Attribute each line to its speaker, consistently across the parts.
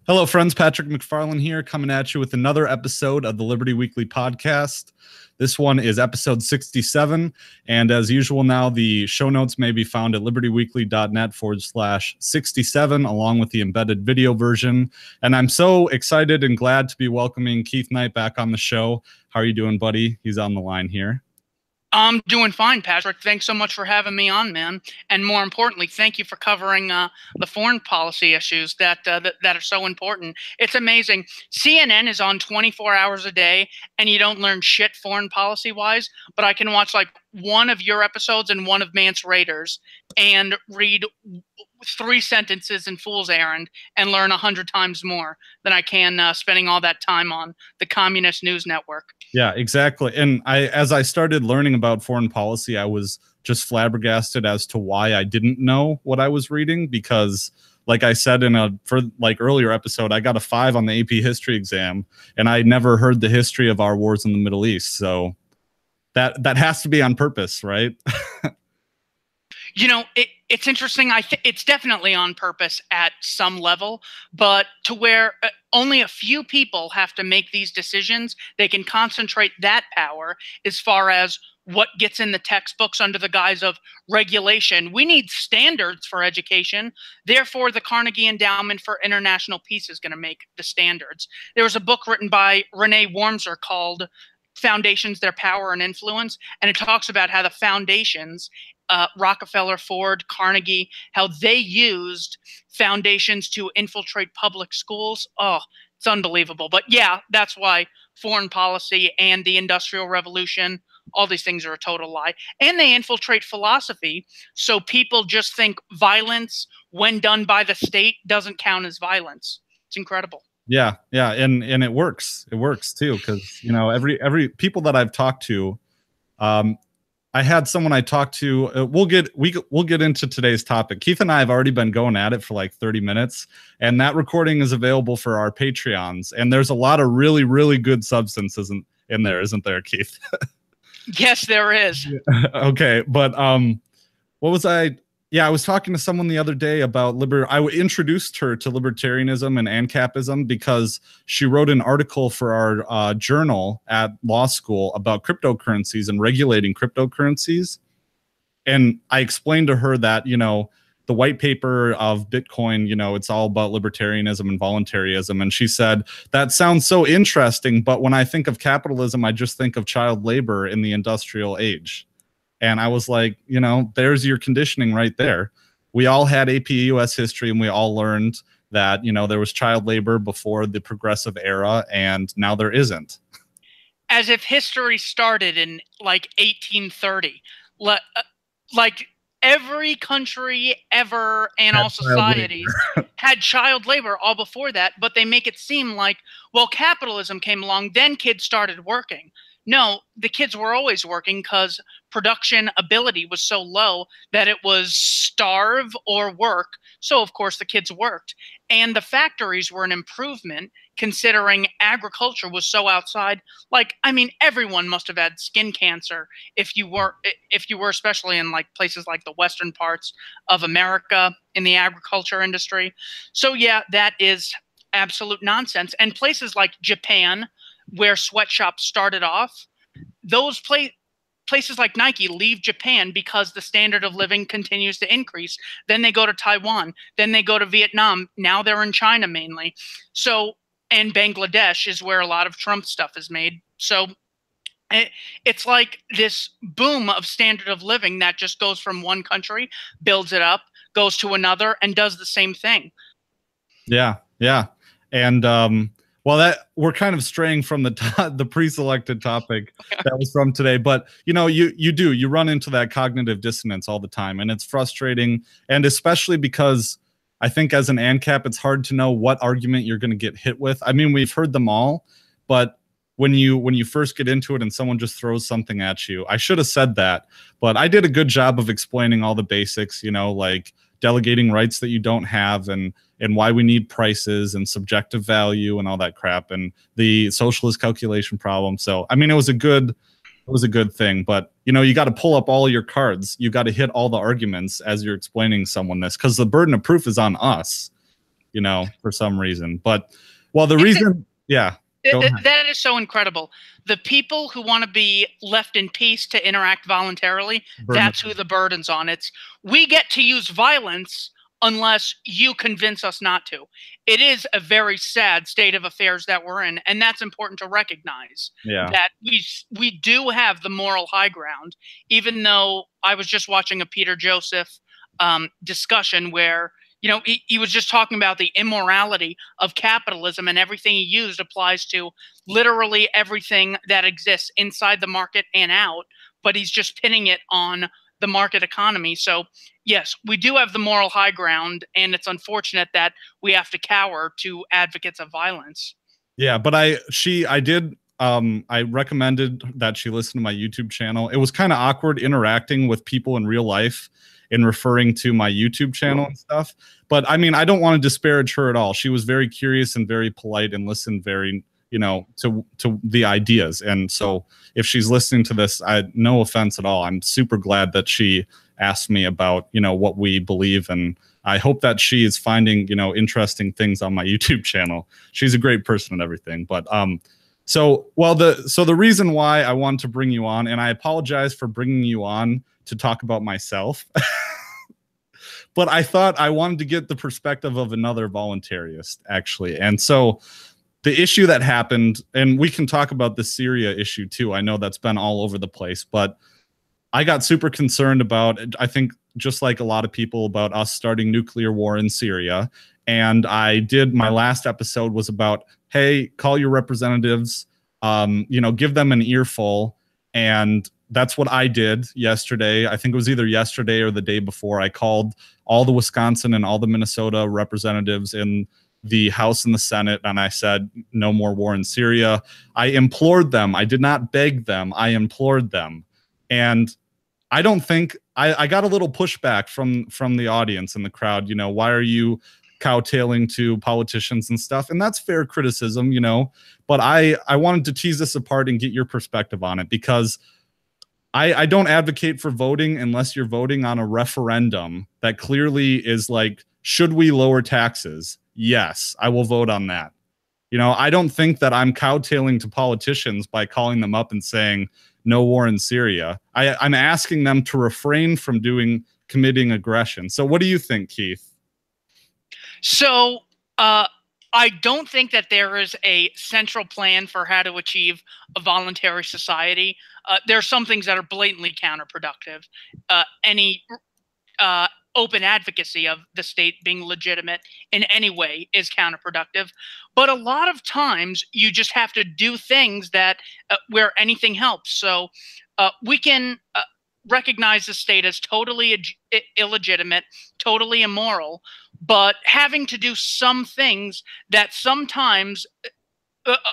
Speaker 1: Hello, friends. Patrick McFarlane here, coming at you with another episode of the Liberty Weekly podcast. This one is episode 67, and as usual now, the show notes may be found at libertyweekly.net/67, along with the embedded video version. And I'm so excited and glad to be welcoming Keith Knight back on the show. How are you doing, buddy? He's on the line here.
Speaker 2: I'm doing fine, Patrick. Thanks so much for having me on, man. And more importantly, thank you for covering the foreign policy issues that are so important. It's amazing. CNN is on 24 hours a day, and you don't learn shit foreign policy-wise, but I can watch like one of your episodes and one of Mance Raiders and read 3 sentences in Fool's Errand and learn 100 times more than I can spending all that time on the Communist News Network.
Speaker 1: Yeah, exactly. And as I started learning about foreign policy, I was just flabbergasted as to why I didn't know what I was reading, because like I said in a earlier episode, I got a 5 on the AP history exam, and I never heard the history of our wars in the Middle East. So that has to be on purpose, right?
Speaker 2: You know, it's interesting. It's definitely on purpose at some level, but to where only a few people have to make these decisions, they can concentrate that power as far as what gets in the textbooks under the guise of regulation. We need standards for education. Therefore, the Carnegie Endowment for International Peace is going to make the standards. There was a book written by Renee Wormser called Foundations, Their Power and Influence, and it talks about how the foundations, Rockefeller, Ford, Carnegie, how they used foundations to infiltrate public schools. Oh, it's unbelievable. But yeah, that's why foreign policy and the Industrial Revolution, all these things are a total lie. And they infiltrate philosophy, so people just think violence, when done by the state, doesn't count as violence. It's incredible.
Speaker 1: Yeah, and it works. It works too, because you know every people that I've talked to, I had someone I talked to. We'll get into today's topic. Keith and I have already been going at it for like 30 minutes, and that recording is available for our Patreons. And there's a lot of really, really good substances in there, isn't there, Keith?
Speaker 2: Yes, there is.
Speaker 1: Okay, but what was I? Yeah, I was talking to someone the other day about I introduced her to libertarianism and ANCAPism because she wrote an article for our journal at law school about cryptocurrencies and regulating cryptocurrencies. And I explained to her that, you know, the white paper of Bitcoin, you know, it's all about libertarianism and voluntarism. And she said, that sounds so interesting, but when I think of capitalism, I just think of child labor in the industrial age. And I was like, you know, there's your conditioning right there. We all had AP US history, and we all learned that, you know, there was child labor before the progressive era, and now there isn't.
Speaker 2: As if history started in like 1830. Like every country ever and all societies had child labor all before that, but they make it seem like, well, capitalism came along, then kids started working. No, the kids were always working because production ability was so low that it was starve or work. So, of course, the kids worked. And the factories were an improvement considering agriculture was so outside. Like, I mean, everyone must have had skin cancer if you were especially in like places like the western parts of America in the agriculture industry. So, yeah, that is absolute nonsense. And places like Japan, where sweatshops started off, those places like Nike leave Japan because the standard of living continues to increase. Then they go to Taiwan. Then they go to Vietnam. Now they're in China mainly. So, and Bangladesh is where a lot of Trump stuff is made. So it's like this boom of standard of living that just goes from one country, builds it up, goes to another, and does the same thing.
Speaker 1: Yeah. And well, that we're kind of straying from the pre-selected topic that was from today, but you know, you run into that cognitive dissonance all the time, and it's frustrating, and especially because I think as an ANCAP, it's hard to know what argument you're going to get hit with. I mean, we've heard them all, but when you first get into it and someone just throws something at you, I should have said that, but I did a good job of explaining all the basics, you know, like delegating rights that you don't have, and why we need prices and subjective value and all that crap, and the socialist calculation problem. So, I mean, it was a good thing, but you know, you got to pull up all your cards. You got to hit all the arguments as you're explaining someone this, because the burden of proof is on us. you know, for some reason. But well, the reason, yeah.
Speaker 2: That is so incredible. The people who want to be left in peace to interact voluntarily, that's who the burden's on. We get to use violence unless you convince us not to. It is a very sad state of affairs that we're in, and that's important to recognize.
Speaker 1: Yeah.
Speaker 2: That we do have the moral high ground, even though I was just watching a Peter Joseph discussion where, you know, he was just talking about the immorality of capitalism, and everything he used applies to literally everything that exists inside the market and out, but he's just pinning it on the market economy. So yes, we do have the moral high ground, and it's unfortunate that we have to cower to advocates of violence.
Speaker 1: Yeah, but I recommended that she listen to my YouTube channel. It was kind of awkward interacting with people in real life in referring to my YouTube channel and stuff. But I mean, I don't want to disparage her at all. She was very curious and very polite and listened very, you know, to the ideas. And so if she's listening to this, no offense at all. I'm super glad that she asked me about, you know, what we believe. And I hope that she is finding, you know, interesting things on my YouTube channel. She's a great person and everything. But so the reason why I wanted to bring you on, and I apologize for bringing you on to talk about myself, but I thought I wanted to get the perspective of another voluntarist, actually. And so the issue that happened, and we can talk about the Syria issue too. I know that's been all over the place, but I got super concerned about, I think just like a lot of people, about us starting nuclear war in Syria. And my last episode was about, hey, call your representatives, you know, give them an earful. And that's what I did yesterday. I think it was either yesterday or the day before. I called all the Wisconsin and all the Minnesota representatives in the House and the Senate, and I said, no more war in Syria. I implored them. I did not beg them. I implored them. And I don't think, I got a little pushback from the audience and the crowd, you know, why are you cowtailing to politicians and stuff? And that's fair criticism, you know, but I wanted to tease this apart and get your perspective on it, because I don't advocate for voting unless you're voting on a referendum that clearly is like, should we lower taxes? Yes, I will vote on that. You know, I don't think that I'm cowtailing to politicians by calling them up and saying no war in Syria. I'm asking them to refrain from committing aggression. So what do you think, Keith?
Speaker 2: So I don't think that there is a central plan for how to achieve a voluntary society. There are some things that are blatantly counterproductive. Any open advocacy of the state being legitimate in any way is counterproductive. But a lot of times you just have to do things that where anything helps. So we can recognize the state as totally illegitimate, totally immoral, but having to do some things that sometimes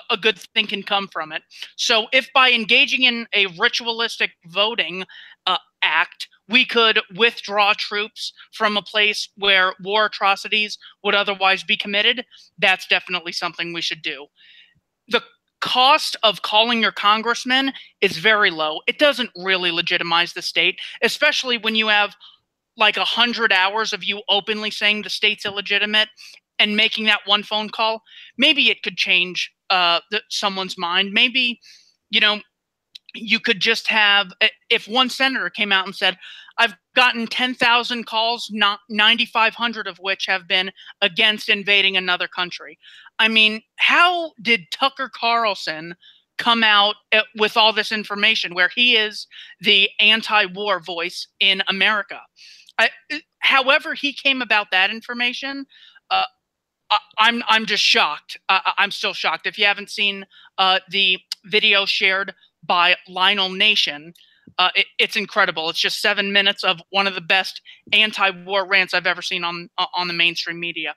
Speaker 2: a good thing can come from it. So if by engaging in a ritualistic voting act, we could withdraw troops from a place where war atrocities would otherwise be committed, that's definitely something we should do. The cost of calling your congressman is very low. It doesn't really legitimize the state, especially when you have like 100 hours of you openly saying the state's illegitimate and making that one phone call. Maybe it could change someone's mind. Maybe, you know, you could just have, if one senator came out and said, I've gotten 10,000 calls, not 9,500 of which have been against invading another country. I mean, how did Tucker Carlson come out with all this information where he is the anti-war voice in America? However he came about that information, I'm just shocked. I'm still shocked. If you haven't seen the video shared by Lionel Nation, it's incredible. It's just 7 minutes of one of the best anti-war rants I've ever seen on the mainstream media.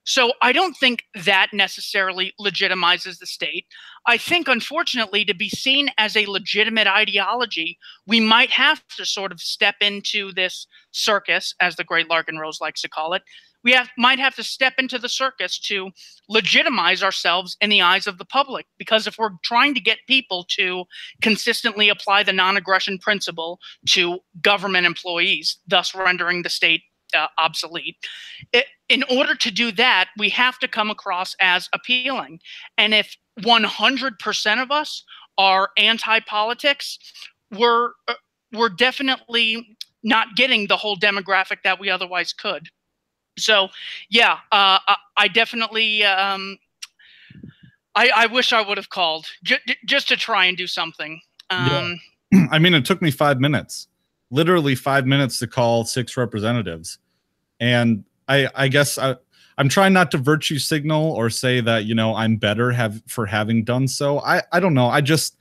Speaker 2: So I don't think that necessarily legitimizes the state. I think, unfortunately, to be seen as a legitimate ideology, we might have to sort of step into this circus, as the great Larkin Rose likes to call it. Might have to step into the circus to legitimize ourselves in the eyes of the public. Because if we're trying to get people to consistently apply the non-aggression principle to government employees, thus rendering the state obsolete. In order to do that, we have to come across as appealing. And if 100% of us are anti-politics, we're definitely not getting the whole demographic that we otherwise could. So, yeah, I definitely, I wish I would have called just to try and do something.
Speaker 1: Yeah. I mean, it took me 5 minutes, literally 5 minutes to call 6 representatives. And I guess I'm trying not to virtue signal or say that, you know, I'm better for having done so. I don't know. I just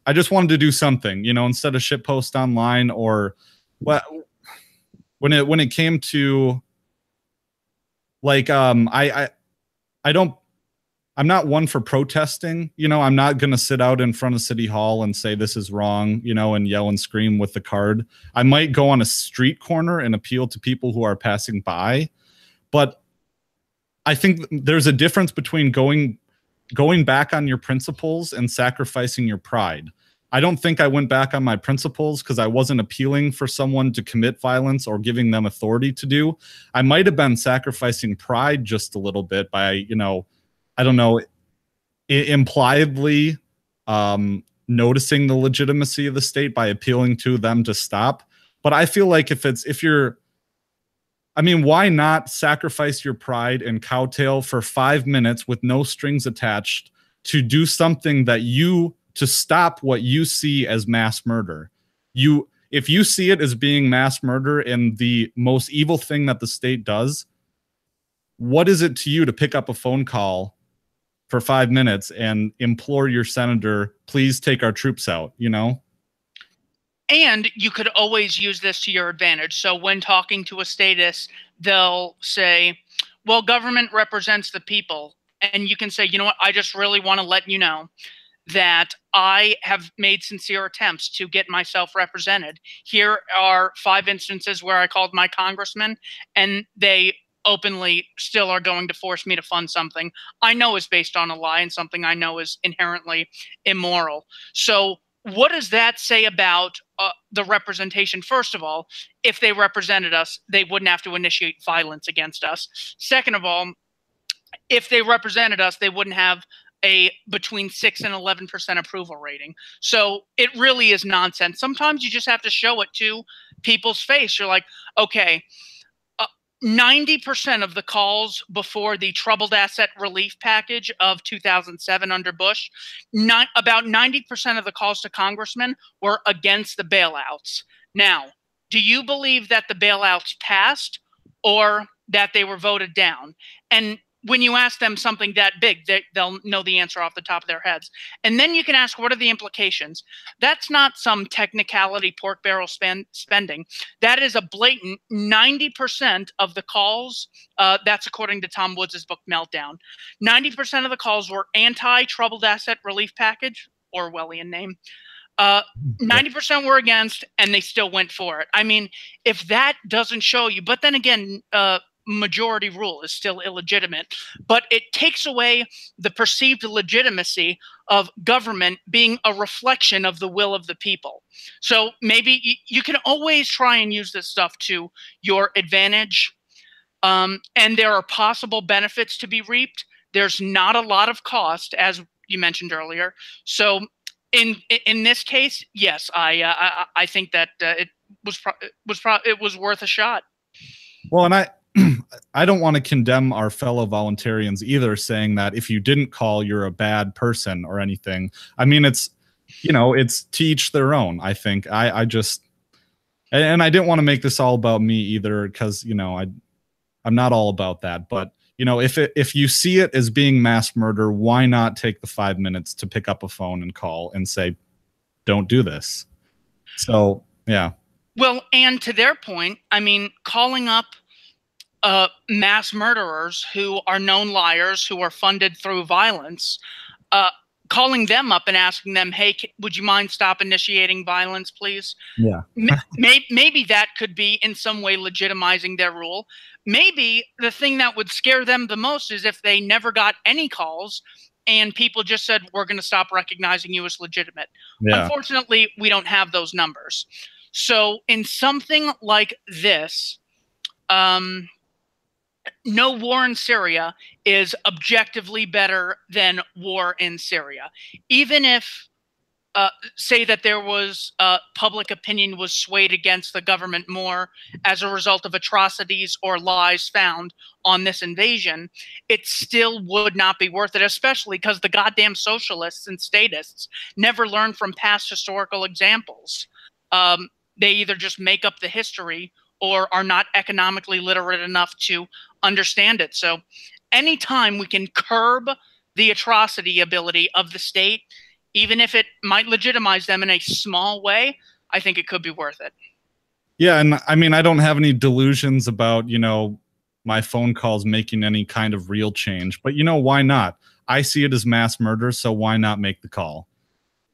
Speaker 1: wanted to do something, you know, instead of shitpost online or what. When it came to like, I'm not one for protesting. You know, I'm not going to sit out in front of City Hall and say this is wrong, you know, and yell and scream with the card. I might go on a street corner and appeal to people who are passing by. But I think there's a difference between going back on your principles and sacrificing your pride. I don't think I went back on my principles because I wasn't appealing for someone to commit violence or giving them authority to do. I might have been sacrificing pride just a little bit by, you know, I don't know, impliedly noticing the legitimacy of the state by appealing to them to stop. But I feel like I mean, why not sacrifice your pride and cowtail for 5 minutes with no strings attached to do something to stop what you see as mass murder? If you see it as being mass murder and the most evil thing that the state does, what is it to you to pick up a phone call for 5 minutes and implore your senator, please take our troops out, you know?
Speaker 2: And you could always use this to your advantage. So when talking to a statist, they'll say, well, government represents the people. And you can say, you know what, I just really want to let you know that I have made sincere attempts to get myself represented. Here are 5 instances where I called my congressman, and they openly still are going to force me to fund something I know is based on a lie and something I know is inherently immoral. So what does that say about the representation? First of all, if they represented us, they wouldn't have to initiate violence against us. Second of all, if they represented us, they wouldn't have a between 6 and 11% approval rating. So it really is nonsense. Sometimes you just have to show it to people's face. You're like, okay, 90% of the calls before the troubled asset relief package of 2007 under Bush, about 90% of the calls to congressmen were against the bailouts. Now, do you believe that the bailouts passed or that they were voted down? And when you ask them something that big, they'll know the answer off the top of their heads. And then you can ask, what are the implications? That's not some technicality pork barrel spending. That is a blatant 90% of the calls. That's according to Tom Woods' book, Meltdown. 90% of the calls were anti-troubled asset relief package, Orwellian name. 90% were against, and they still went for it. I mean, if that doesn't show you, but then again, majority rule is still illegitimate, but it takes away the perceived legitimacy of government being a reflection of the will of the people. So maybe you can always try and use this stuff to your advantage. And there are possible benefits to be reaped. There's not a lot of cost, as you mentioned earlier. So in this case, yes, I think that it was worth a shot.
Speaker 1: Well, and I don't want to condemn our fellow voluntarians either, saying that if you didn't call, you're a bad person or anything. I mean, it's, you know, it's to each their own. I think I just, and I didn't want to make this all about me either, because, you know, I'm not all about that. But, you know, if you see it as being mass murder, why not take the 5 minutes to pick up a phone and call and say, don't do this? So, yeah.
Speaker 2: Well, and to their point, I mean, calling up mass murderers who are known liars, who are funded through violence, calling them up and asking them, hey, would you mind stop initiating violence, please?
Speaker 1: Yeah.
Speaker 2: Maybe that could be in some way legitimizing their rule. Maybe the thing that would scare them the most is if they never got any calls and people just said, we're going to stop recognizing you as legitimate. Yeah. Unfortunately, we don't have those numbers. So in something like this, no war in Syria is objectively better than war in Syria. Even if, say that there was public opinion was swayed against the government more as a result of atrocities or lies found on this invasion, it still would not be worth it, especially because the goddamn socialists and statists never learn from past historical examples. They either just make up the history or are not economically literate enough to understand it. So anytime we can curb the atrocity ability of the state, even if it might legitimize them in a small way, I think it could be worth it.
Speaker 1: Yeah, and I mean, I don't have any delusions about, you know, my phone calls making any kind of real change, but you know, why not? I see it as mass murder, so why not make the call?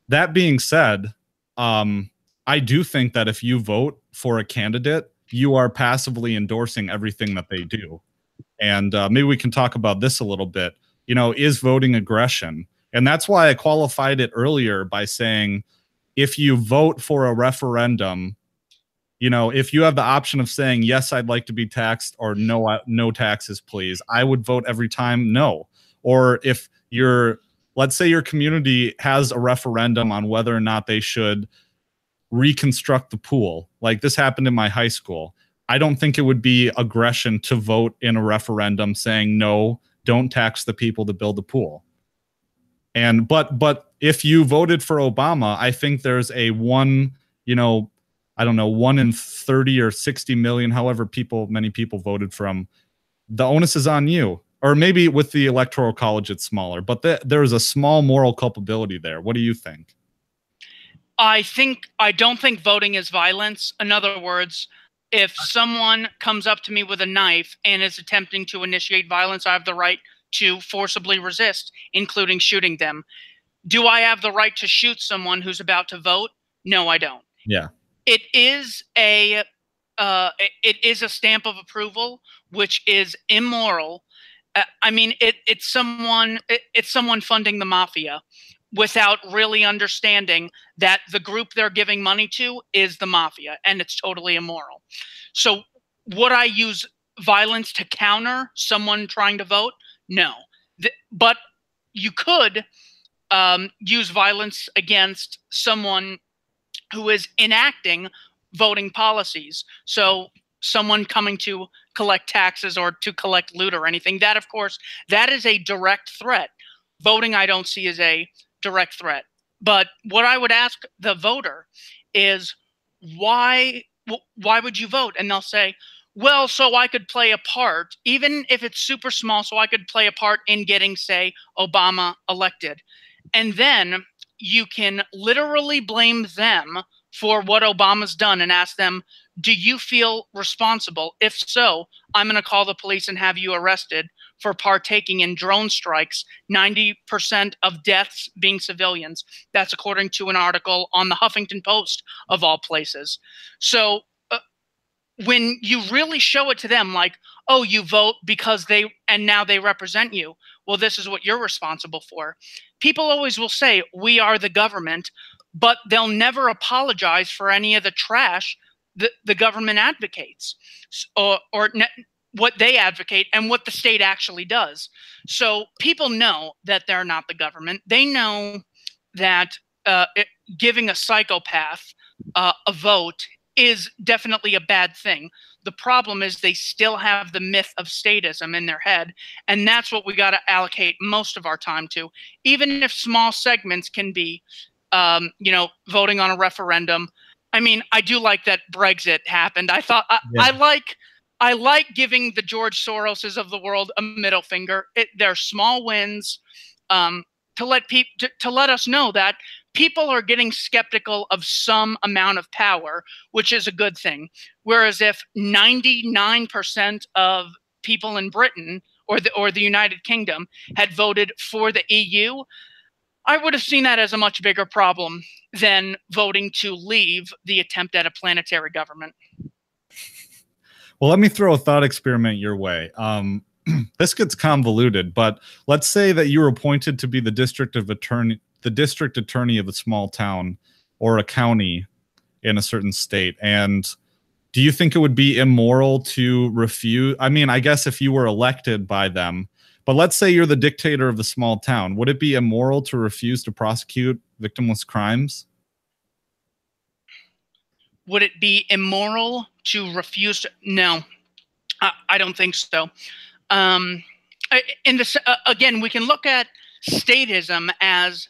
Speaker 1: That being said, I do think that if you vote for a candidate, you are passively endorsing everything that they do. And maybe we can talk about this a little bit. You know, is voting aggression? And that's why I qualified it earlier by saying, if you vote for a referendum, you know, if you have the option of saying, yes, I'd like to be taxed, or no, no taxes, please, I would vote every time no. Or if you're, let's say your community has a referendum on whether or not they should reconstruct the pool. Like this happened in my high school. I don't think it would be aggression to vote in a referendum saying, no, don't tax the people to build the pool. And but if you voted for Obama, I think there's a one, you know, I don't know, 1 in 30 or 60 million, however many people voted from. The onus is on you. Or maybe with the Electoral College, it's smaller, but there's a small moral culpability there. What do you think?
Speaker 2: I don't think voting is violence. In other words, if someone comes up to me with a knife and is attempting to initiate violence, I have the right to forcibly resist, including shooting them. Do I have the right to shoot someone who's about to vote? No, I don't.
Speaker 1: Yeah.
Speaker 2: It is a stamp of approval, which is immoral. I mean, it's someone funding the mafia without really understanding that the group they're giving money to is the mafia, and it's totally immoral. So would I use violence to counter someone trying to vote? No. But you could use violence against someone who is enacting voting policies. So someone coming to collect taxes or to collect loot or anything, that, of course, that is a direct threat. Voting, I don't see as a direct threat. But what I would ask the voter is, why would you vote? And they'll say, well, so I could play a part, even if it's super small, so I could play a part in getting, say, Obama elected. And then you can literally blame them for what Obama's done and ask them, do you feel responsible? If so, I'm going to call the police and have you arrested for partaking in drone strikes, 90% of deaths being civilians. That's according to an article on the Huffington Post, of all places. So when you really show it to them, like, oh, you vote because now they represent you. Well, this is what you're responsible for. People always will say, we are the government, but they'll never apologize for any of the trash that the government advocates, or what they advocate and what the state actually does. So people know that they're not the government. They know that giving a psychopath a vote is definitely a bad thing. The problem is they still have the myth of statism in their head, and that's what we got to allocate most of our time to. Even if small segments can be, voting on a referendum. I mean, I do like that Brexit happened. I like giving the George Soroses of the world a middle finger. They're small wins to let us know that people are getting skeptical of some amount of power, which is a good thing. Whereas if 99% of people in Britain or the United Kingdom had voted for the EU, I would have seen that as a much bigger problem than voting to leave the attempt at a planetary government.
Speaker 1: Well, let me throw a thought experiment your way. This gets convoluted, but let's say that you were appointed to be the district attorney of a small town or a county in a certain state, and do you think it would be immoral to refuse? I mean, I guess if you were elected by them, but let's say you're the dictator of the small town, would it be immoral to refuse to prosecute victimless crimes?
Speaker 2: Would it be immoral to refuse to? No, I don't think so. In this, again, we can look at statism as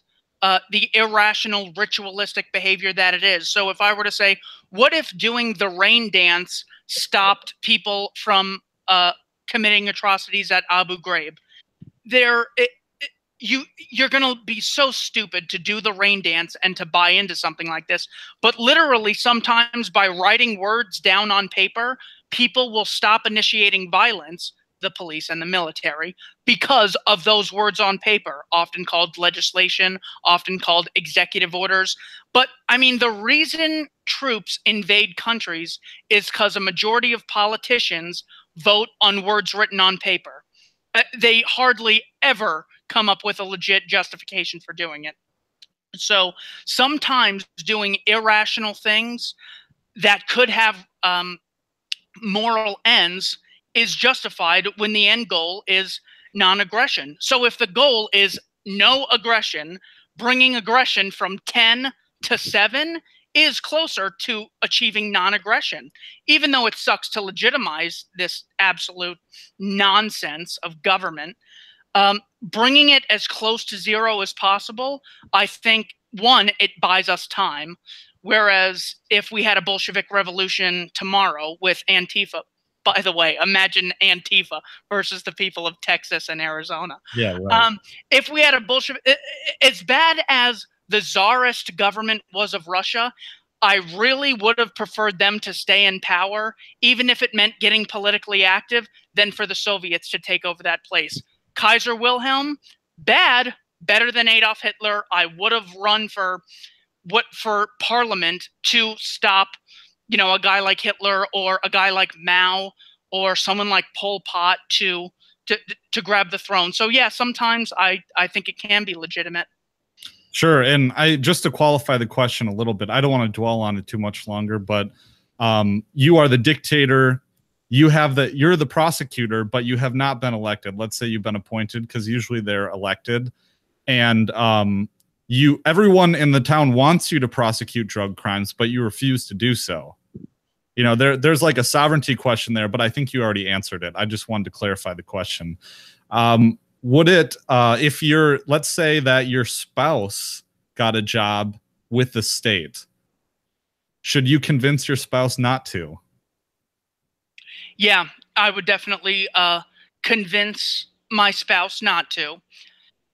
Speaker 2: the irrational, ritualistic behavior that it is. So if I were to say, what if doing the rain dance stopped people from committing atrocities at Abu Ghraib? You're going to be so stupid to do the rain dance and to buy into something like this. But literally, sometimes by writing words down on paper, people will stop initiating violence, the police and the military, because of those words on paper, often called legislation, often called executive orders. But I mean, the reason troops invade countries is because a majority of politicians vote on words written on paper. They hardly ever come up with a legit justification for doing it. So sometimes doing irrational things that could have moral ends is justified when the end goal is non-aggression. So if the goal is no aggression, bringing aggression from 10 to 7 is closer to achieving non-aggression, even though it sucks to legitimize this absolute nonsense of government. Bringing it as close to 0 as possible, I think, one, it buys us time. Whereas if we had a Bolshevik revolution tomorrow with Antifa, by the way, imagine Antifa versus the people of Texas and Arizona.
Speaker 1: Yeah, right.
Speaker 2: If we had a Bolshevik, as bad as the czarist government was of Russia, I really would have preferred them to stay in power, even if it meant getting politically active, than for the Soviets to take over that place. Kaiser Wilhelm, bad, better than Adolf Hitler. I would have run for parliament to stop, a guy like Hitler or a guy like Mao or someone like Pol Pot to grab the throne. So yeah, sometimes I think it can be legitimate.
Speaker 1: Sure. And just to qualify the question a little bit, I don't want to dwell on it too much longer, but you are the dictator. You're the prosecutor, but you have not been elected. Let's say you've been appointed, because usually they're elected. And everyone in the town wants you to prosecute drug crimes, but you refuse to do so. There's like a sovereignty question there, but I think you already answered it. I just wanted to clarify the question. Would it, let's say that your spouse got a job with the state, should you convince your spouse not to?
Speaker 2: Yeah, I would definitely convince my spouse not to.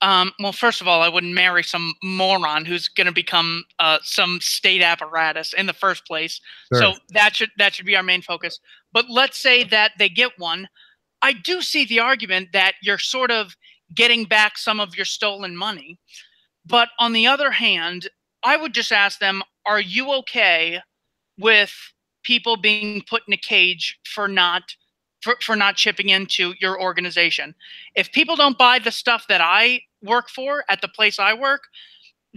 Speaker 2: Well, first of all, I wouldn't marry some moron who's going to become some state apparatus in the first place. Sure. So that should be our main focus. But let's say that they get one. I do see the argument that you're sort of getting back some of your stolen money. But on the other hand, I would just ask them, are you okay with people being put in a cage for not chipping into your organization? If people don't buy the stuff that I work for at the place I work,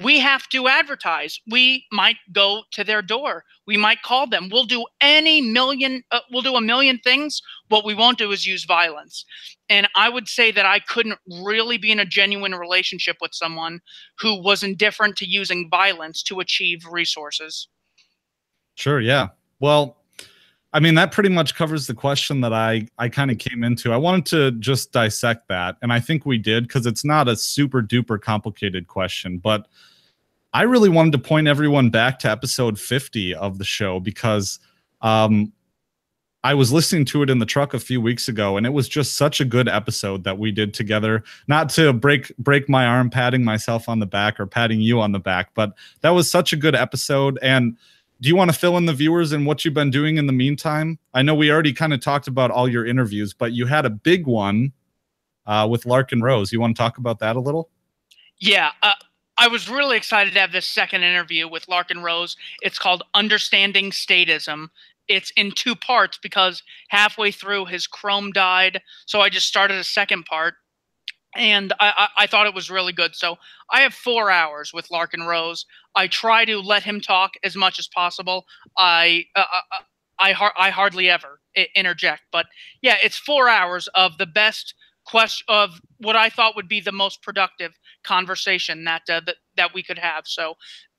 Speaker 2: we have to advertise. We might go to their door. We might call them. We'll do a million things. What we won't do is use violence. And I would say that I couldn't really be in a genuine relationship with someone who was indifferent to using violence to achieve resources.
Speaker 1: Sure. Yeah. Well, I mean, that pretty much covers the question that I kind of came into. I wanted to just dissect that, and I think we did, because it's not a super duper complicated question. But I really wanted to point everyone back to episode 50 of the show, because I was listening to it in the truck a few weeks ago, and it was just such a good episode that we did together. Not to break my arm patting myself on the back or patting you on the back, but that was such a good episode. And do you want to fill in the viewers in what you've been doing in the meantime? I know we already kind of talked about all your interviews, but you had a big one with Larkin Rose. You want to talk about that a little?
Speaker 2: Yeah, I was really excited to have this second interview with Larkin Rose. It's called Understanding Statism. It's in 2 parts because halfway through his Chrome died. So I just started a second part. And I thought it was really good. So I have 4 hours with Larkin Rose. I try to let him talk as much as possible. I I hardly ever interject, but yeah, it's 4 hours of the best question of what I thought would be the most productive conversation that we could have. So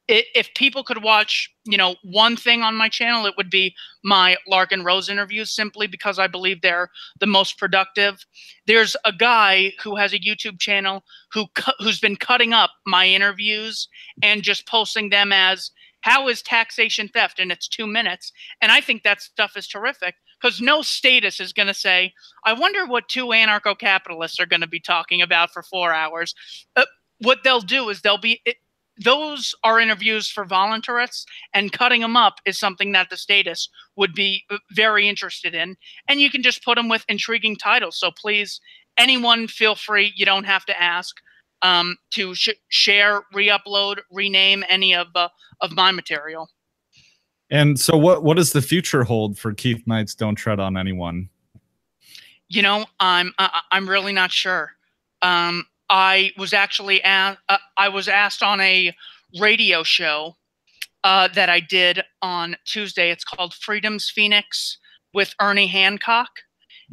Speaker 2: if people could watch, one thing on my channel, it would be my Larkin Rose interviews, simply because I believe they're the most productive. There's a guy who has a YouTube channel who's been cutting up my interviews and just posting them as, how is taxation theft? And it's 2 minutes. And I think that stuff is terrific, because no status is going to say, I wonder what two anarcho-capitalists are going to be talking about for 4 hours. What they'll do is those are interviews for voluntarists, and cutting them up is something that the status would be very interested in. And you can just put them with intriguing titles. So please, anyone, feel free. You don't have to ask to share, re-upload, rename any of my material.
Speaker 1: And so what does the future hold for Keith Knight's Don't Tread on Anyone?
Speaker 2: I'm really not sure. I was actually I was asked on a radio show that I did on Tuesday. It's called Freedom's Phoenix with Ernie Hancock.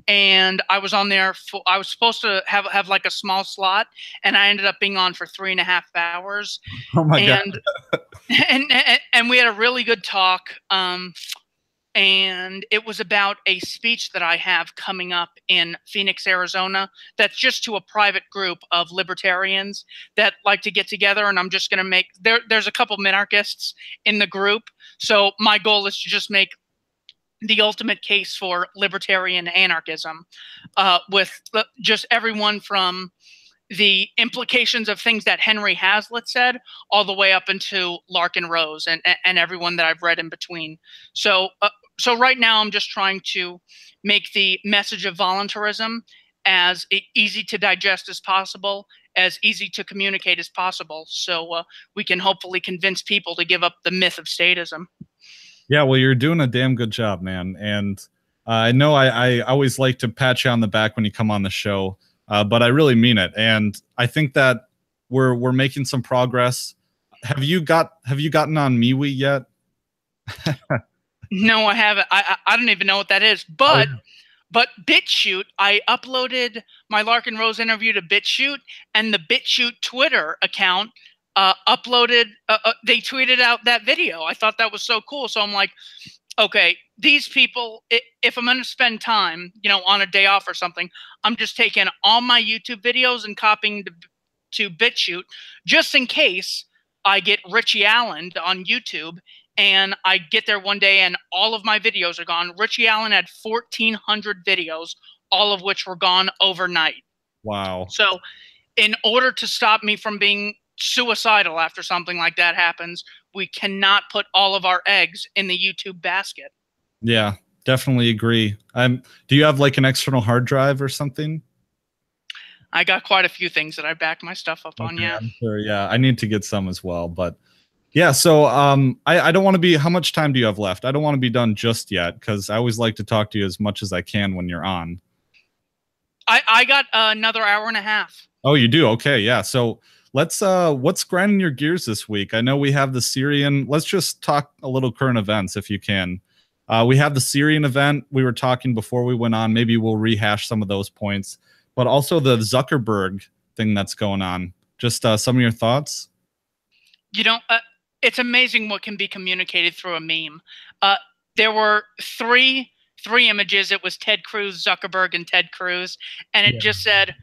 Speaker 2: And I was on there I was supposed to have like a small slot, and I ended up being on for 3.5 hours.
Speaker 1: Oh my God.
Speaker 2: And we had a really good talk. And it was about a speech that I have coming up in Phoenix, Arizona, that's just to a private group of libertarians that like to get together. And I'm just going to make, there's a couple minarchists in the group. So my goal is to just make the ultimate case for libertarian anarchism, with just everyone from the implications of things that Henry Hazlitt said all the way up into Larkin Rose and everyone that I've read in between. So right now I'm just trying to make the message of voluntarism as easy to digest as possible, as easy to communicate as possible, so we can hopefully convince people to give up the myth of statism.
Speaker 1: Yeah, well, you're doing a damn good job, man. And I know I always like to pat you on the back when you come on the show, but I really mean it. And I think that we're making some progress. Have you gotten on MeWe yet?
Speaker 2: No, I haven't. I don't even know what that is. But But BitChute, I uploaded my Larkin Rose interview to BitChute, and the BitChute Twitter account uploaded. They tweeted out that video. I thought that was so cool. So I'm like, okay, these people, if I'm going to spend time, on a day off or something, I'm just taking all my YouTube videos and copying to BitChute, just in case I get Ritchie Allen on YouTube and I get there one day and all of my videos are gone. Ritchie Allen had 1,400 videos, all of which were gone overnight.
Speaker 1: Wow.
Speaker 2: So in order to stop me from being suicidal after something like that happens, we cannot put all of our eggs in the YouTube basket.
Speaker 1: Yeah, definitely agree. Do you have like an external hard drive or something?
Speaker 2: I got quite a few things that I back my stuff up on. Yeah,
Speaker 1: I'm sure. Yeah, I need to get some as well. But yeah, so I don't want to be. How much time do you have left? I don't want to be done just yet, because I always like to talk to you as much as I can when you're on.
Speaker 2: I got another hour and a half.
Speaker 1: Oh, you do? Okay, yeah. So let's what's grinding your gears this week? I know we have the Syrian. Let's just talk a little current events if you can. We have the Syrian event we were talking before we went on. Maybe we'll rehash some of those points, but also the Zuckerberg thing that's going on. Just some of your thoughts.
Speaker 2: It's amazing what can be communicated through a meme. There were three images. It was Ted Cruz, Zuckerberg, and Ted Cruz, and it just said,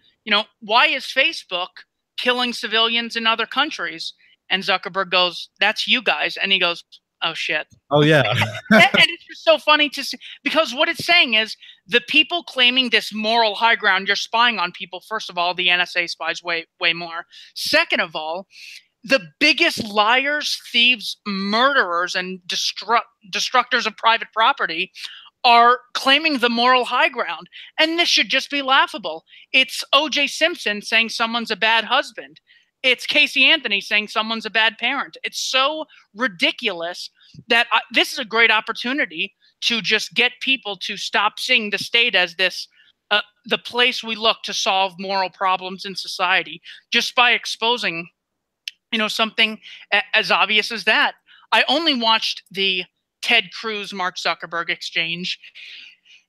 Speaker 2: why is Facebook killing civilians in other countries? And Zuckerberg goes, that's you guys. And he goes, oh shit.
Speaker 1: Oh yeah.
Speaker 2: And it's just so funny to see, because what it's saying is the people claiming this moral high ground, you're spying on people. First of all, the NSA spies way more. Second of all, the biggest liars, thieves, murderers, and destructors of private property are claiming the moral high ground. And this should just be laughable. It's O.J. Simpson saying someone's a bad husband. It's Casey Anthony saying someone's a bad parent. It's so ridiculous that this is a great opportunity to just get people to stop seeing the state as this the place we look to solve moral problems in society, just by exposing something as obvious as that. I only watched the Ted Cruz, Mark Zuckerberg exchange.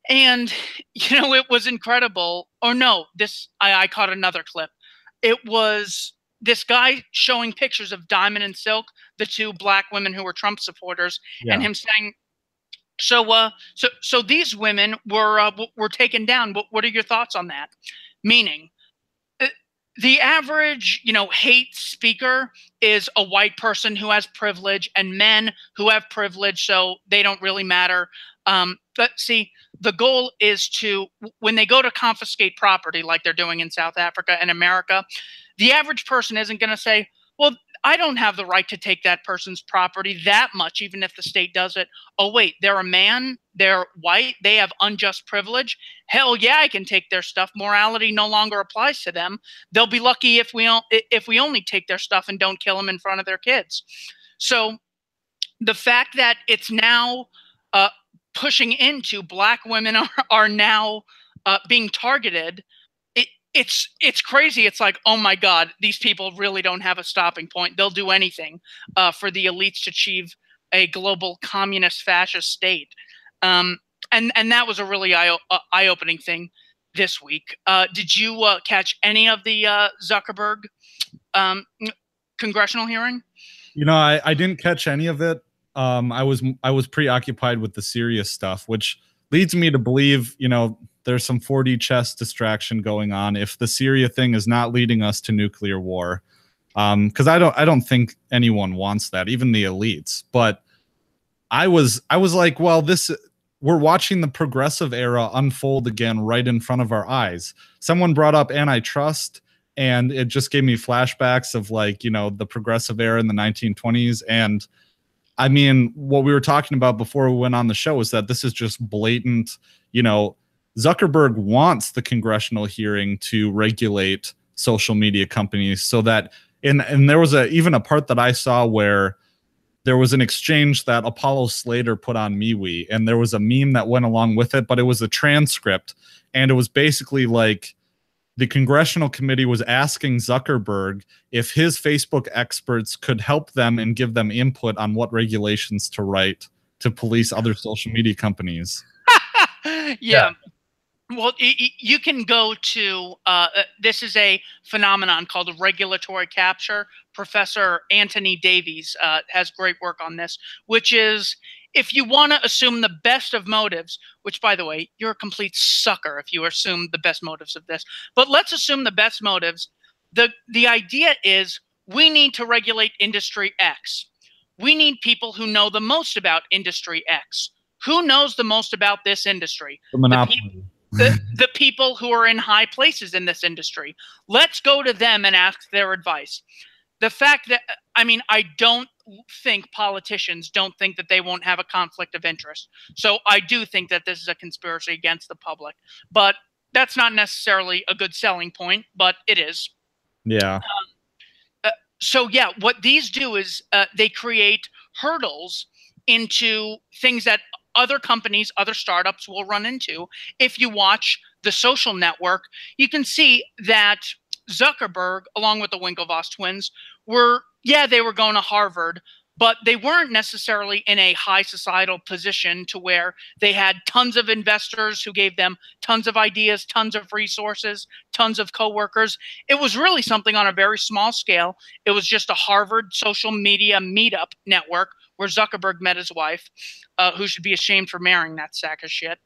Speaker 2: And, you know, it was incredible. Or no, I caught another clip. It was this guy showing pictures of Diamond and Silk, the two black women who were Trump supporters, and him saying, so these women were taken down. What are your thoughts on that? Meaning, the average, you know, hate speaker is a white person who has privilege and men who have privilege, so they don't really matter. But see, the goal is to, when they go to confiscate property like they're doing in South Africa and America, the average person isn't going to say, well, I don't have the right to take that person's property that much, even if the state does it. Oh, wait, they're a man, they're white, they have unjust privilege. Hell yeah, I can take their stuff. Morality no longer applies to them. They'll be lucky if we only take their stuff and don't kill them in front of their kids. So the fact that it's now pushing into black women are now being targeted, it's crazy. It's like, oh my God, these people really don't have a stopping point. They'll do anything for the elites to achieve a global communist fascist state. And that was a really eye-opening thing this week. Did you catch any of the Zuckerberg congressional hearing?
Speaker 1: You know, I didn't catch any of it. I was preoccupied with the serious stuff, which leads me to believe, you know, there's some 4D chess distraction going on if the Syria thing is not leading us to nuclear war. Because I don't think anyone wants that, even the elites. But I was like, well, we're watching the progressive era unfold again right in front of our eyes. Someone brought up antitrust, and it just gave me flashbacks of, like, you know, the progressive era in the 1920s. And I mean, what we were talking about before we went on the show is that this is just blatant, you know, Zuckerberg wants the congressional hearing to regulate social media companies so that, and there was even a part that I saw where there was an exchange that Apollo Slater put on MeWe, and there was a meme that went along with it, but it was a transcript, and it was basically like the congressional committee was asking Zuckerberg if his Facebook experts could help them and give them input on what regulations to write to police other social media companies.
Speaker 2: Yeah. Well, you can go to, this is a phenomenon called regulatory capture. Professor Anthony Davies has great work on this, which is, if you want to assume the best of motives, which, by the way, you're a complete sucker if you assume the best motives of this, but let's assume the best motives. The idea is we need to regulate industry X. We need people who know the most about industry X. Who knows the most about this industry?
Speaker 1: The monopoly.
Speaker 2: The people who are in high places in this industry. Let's go to them and ask their advice. The fact that, I mean, I don't think politicians don't think that they won't have a conflict of interest. So I do think that this is a conspiracy against the public. But that's not necessarily a good selling point, but it is.
Speaker 1: Yeah.
Speaker 2: So, yeah, what these do is they create hurdles into things that other companies, other startups will run into. If you watch The Social Network, you can see that Zuckerberg, along with the Winklevoss twins, they were going to Harvard, but they weren't necessarily in a high societal position to where they had tons of investors who gave them tons of ideas, tons of resources, tons of coworkers. It was really something on a very small scale. It was just a Harvard social media meetup network where Zuckerberg met his wife, who should be ashamed for marrying that sack of shit.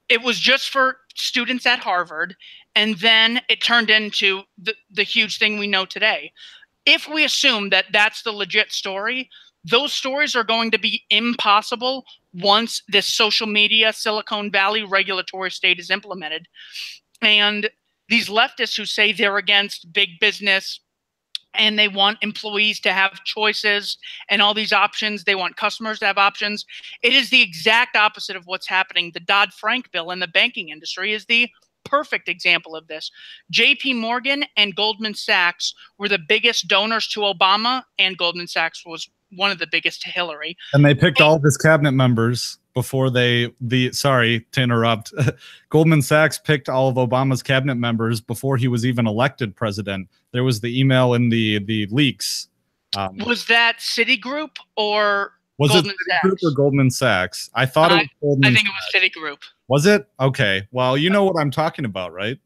Speaker 2: It was just for students at Harvard, and then it turned into the huge thing we know today. If we assume that that's the legit story, those stories are going to be impossible once this social media Silicon Valley regulatory state is implemented. And these leftists who say they're against big business and they want employees to have choices and all these options, they want customers to have options, it is the exact opposite of what's happening. The Dodd-Frank bill in the banking industry is the perfect example of this. JP Morgan and Goldman Sachs were the biggest donors to Obama, and Goldman Sachs was one of the biggest to Hillary.
Speaker 1: And they picked all of his cabinet members before sorry to interrupt. Goldman Sachs picked all of Obama's cabinet members before he was even elected president. There was the email in the leaks.
Speaker 2: Was that Citigroup or?
Speaker 1: Was
Speaker 2: Goldman
Speaker 1: it Citigroup or Goldman Sachs? I thought it was Goldman
Speaker 2: I think it was Citigroup.
Speaker 1: Was it? Okay. Well, you know what I'm talking about, right?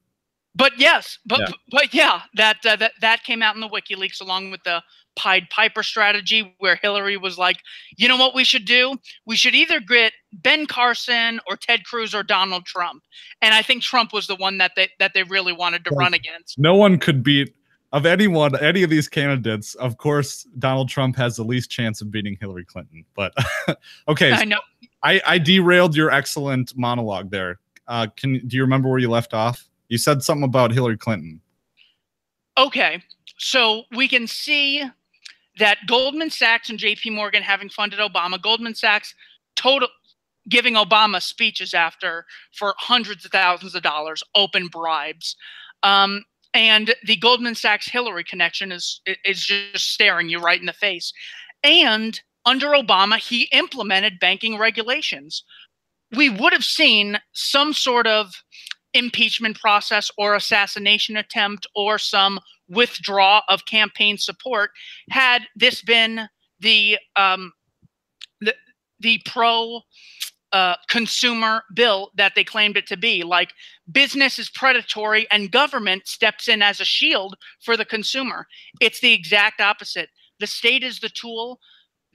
Speaker 2: But yes, but yeah, that came out in the WikiLeaks along with the Pied Piper strategy, where Hillary was like, you know what we should do? We should either get Ben Carson or Ted Cruz or Donald Trump. And I think Trump was the one that they really wanted to run against.
Speaker 1: No one could beat, of anyone, any of these candidates. Of course, Donald Trump has the least chance of beating Hillary Clinton. But okay,
Speaker 2: I know.
Speaker 1: I derailed your excellent monologue there. Do you remember where you left off? You said something about Hillary Clinton.
Speaker 2: Okay, so we can see that Goldman Sachs and JP Morgan having funded Obama, Goldman Sachs giving Obama speeches after for hundreds of thousands of dollars, open bribes. And the Goldman Sachs Hillary connection is just staring you right in the face. And under Obama, he implemented banking regulations. We would have seen some sort of impeachment process or assassination attempt or some withdrawal of campaign support had this been the pro consumer bill that they claimed it to be. Like, business is predatory and government steps in as a shield for the consumer. It's the exact opposite. The state is the tool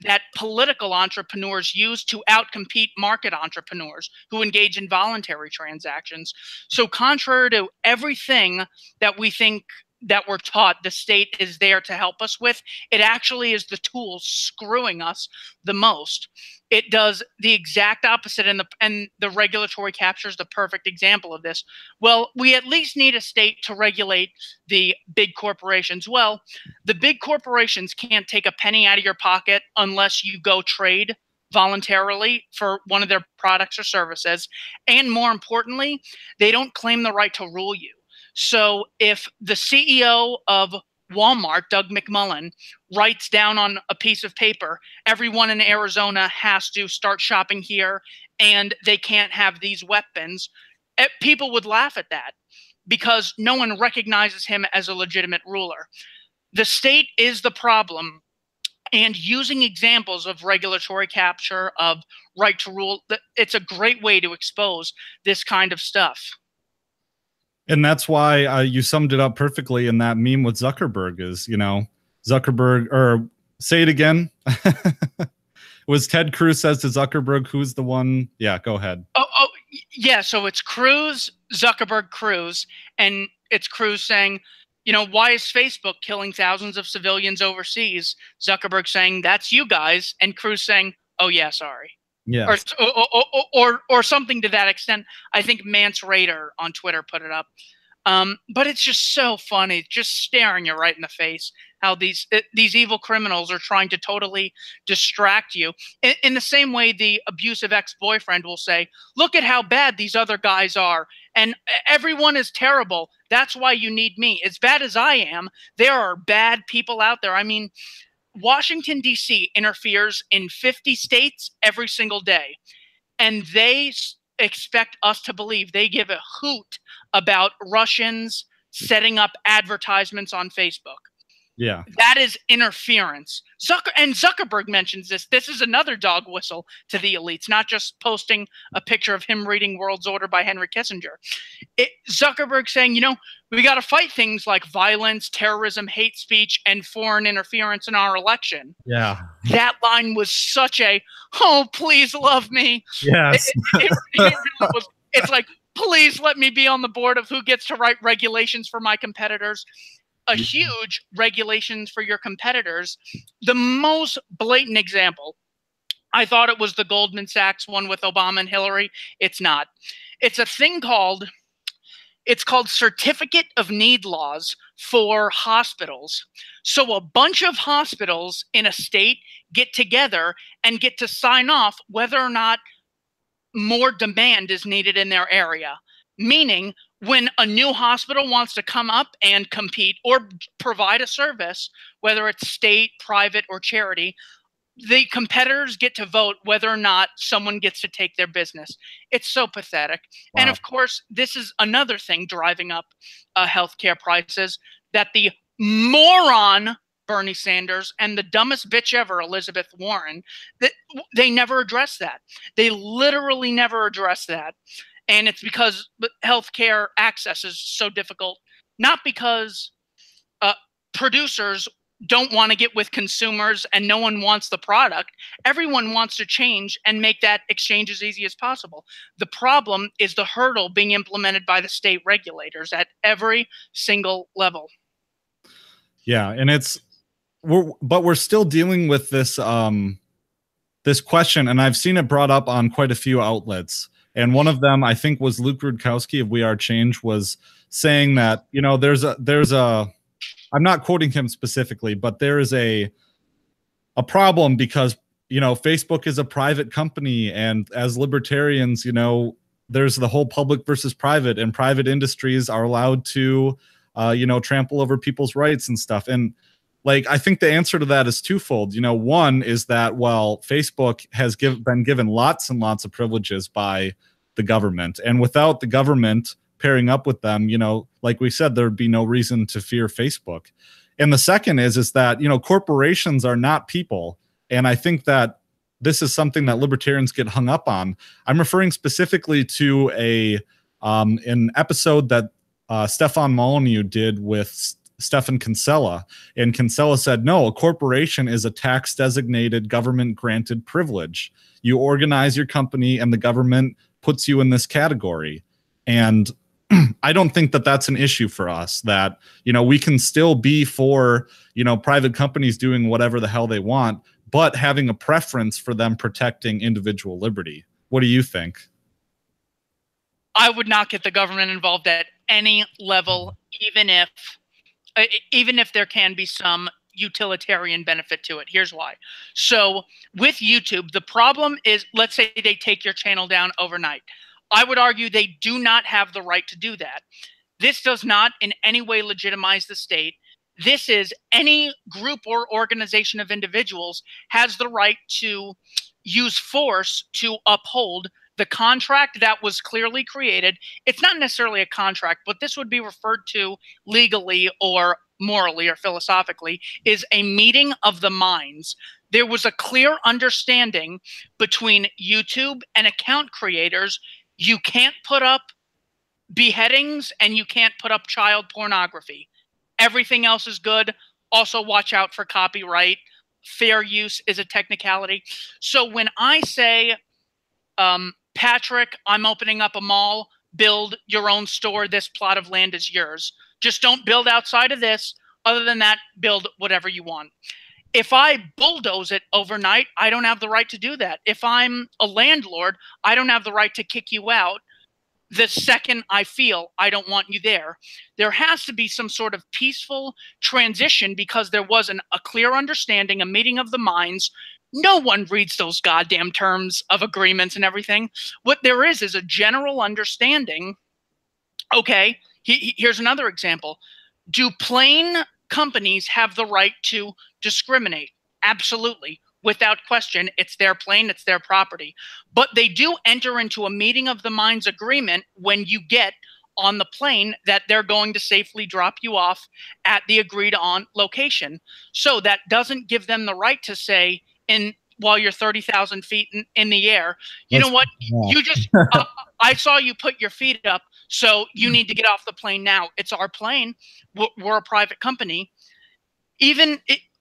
Speaker 2: that political entrepreneurs use to outcompete market entrepreneurs who engage in voluntary transactions. So contrary to everything that we think that we're taught the state is there to help us with, it actually is the tool screwing us the most. It does the exact opposite, and the regulatory capture is the perfect example of this. Well, we at least need a state to regulate the big corporations. Well, the big corporations can't take a penny out of your pocket unless you go trade voluntarily for one of their products or services. And more importantly, they don't claim the right to rule you. So if the CEO of Walmart, Doug McMullen, writes down on a piece of paper, everyone in Arizona has to start shopping here and they can't have these weapons, people would laugh at that because no one recognizes him as a legitimate ruler. The state is the problem, and using examples of regulatory capture, of right to rule, it's a great way to expose this kind of stuff.
Speaker 1: And that's why you summed it up perfectly in that meme with Zuckerberg is, Zuckerberg, or say it again. Was Ted Cruz says to Zuckerberg, who's the one? Yeah, go ahead.
Speaker 2: Oh, yeah. So it's Cruz, Zuckerberg, Cruz. And it's Cruz saying, why is Facebook killing thousands of civilians overseas? Zuckerberg saying, that's you guys. And Cruz saying, oh, yeah, sorry.
Speaker 1: Yeah,
Speaker 2: or something to that extent. I think Mance Raider on Twitter put it up. But it's just so funny, just staring you right in the face, how these evil criminals are trying to totally distract you. In the same way, the abusive ex-boyfriend will say, look at how bad these other guys are, and everyone is terrible. That's why you need me. As bad as I am, there are bad people out there. I mean, Washington, D.C. interferes in 50 states every single day, and they expect us to believe they give a hoot about Russians setting up advertisements on Facebook.
Speaker 1: Yeah,
Speaker 2: that is interference. Zuckerberg mentions this. This is another dog whistle to the elites, not just posting a picture of him reading World's Order by Henry Kissinger. Zuckerberg saying, we got to fight things like violence, terrorism, hate speech, and foreign interference in our election.
Speaker 1: Yeah.
Speaker 2: That line was such a, oh, please love me.
Speaker 1: Yes.
Speaker 2: It really was. It's like, please let me be on the board of who gets to write regulations for my competitors. A huge regulations for your competitors. The most blatant example, I thought it was the Goldman Sachs one with Obama and Hillary. It's not. It's a thing called Certificate of Need laws for hospitals. So a bunch of hospitals in a state get together and get to sign off whether or not more demand is needed in their area. Meaning, when a new hospital wants to come up and compete or provide a service, whether it's state, private, or charity, the competitors get to vote whether or not someone gets to take their business. It's so pathetic. Wow. And of course, this is another thing driving up healthcare prices, that the moron Bernie Sanders, and the dumbest bitch ever, Elizabeth Warren, that they never address that. They literally never address that. And it's because healthcare access is so difficult, not because producers don't want to get with consumers and no one wants the product. Everyone wants to change and make that exchange as easy as possible. The problem is the hurdle being implemented by the state regulators at every single level.
Speaker 1: Yeah, and we're still dealing with this this question, and I've seen it brought up on quite a few outlets. And one of them, I think, was Luke Rudkowski of We Are Change, was saying that, you know, there's a I'm not quoting him specifically, but there is a problem because, you know, Facebook is a private company, and as libertarians, you know, there's the whole public versus private, and private industries are allowed to, you know, trample over people's rights and stuff. And like, I think the answer to that is twofold. You know, one is that, well, Facebook has been given lots and lots of privileges by the government, and without the government pairing up with them, you know, like we said, there'd be no reason to fear Facebook. And the second is that, you know, corporations are not people. And I think that this is something that libertarians get hung up on. I'm referring specifically to an episode that Stefan Molyneux did with Stefan Kinsella. And Kinsella said, no, a corporation is a tax designated government granted privilege. You organize your company and the government puts you in this category. And I don't think that that's an issue for us, that, you know, we can still be for, you know, private companies doing whatever the hell they want, but having a preference for them protecting individual liberty. What do you think?
Speaker 2: I would not get the government involved at any level, even if there can be some utilitarian benefit to it. Here's why. So with YouTube, the problem is, let's say they take your channel down overnight. I would argue they do not have the right to do that. This does not in any way legitimize the state. This is any group or organization of individuals has the right to use force to uphold the contract that was clearly created. It's not necessarily a contract, but this would be referred to legally or morally or philosophically is a meeting of the minds. There was a clear understanding between YouTube and account creators. You can't put up beheadings and you can't put up child pornography. Everything else is good. Also, watch out for copyright. Fair use is a technicality. So when I say, Patrick, I'm opening up a mall, build your own store, this plot of land is yours. Just don't build outside of this. Other than that, build whatever you want. If I bulldoze it overnight, I don't have the right to do that. If I'm a landlord, I don't have the right to kick you out the second I feel I don't want you there. There has to be some sort of peaceful transition because there wasn't a clear understanding, a meeting of the minds. No one reads those goddamn terms of agreements and everything. What there is a general understanding. Okay, here's another example. Do plain companies have the right to discriminate? Absolutely. Without question, it's their plane, it's their property. But they do enter into a meeting of the minds agreement when you get on the plane that they're going to safely drop you off at the agreed on location. So that doesn't give them the right to say, while you're 30,000 feet in the air, you know what? You just, I saw you put your feet up, so you need to get off the plane now. It's our plane. We're a private company.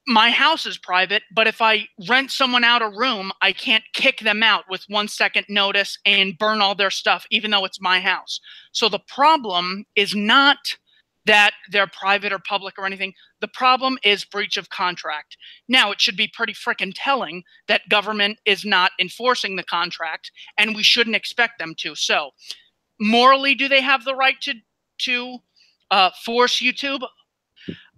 Speaker 2: My house is private, but if I rent someone out a room, I can't kick them out with 1 second notice and burn all their stuff, even though it's my house. So the problem is not that they're private or public or anything. The problem is breach of contract. Now, it should be pretty frickin' telling that government is not enforcing the contract, and we shouldn't expect them to. So morally, do they have the right to force YouTube?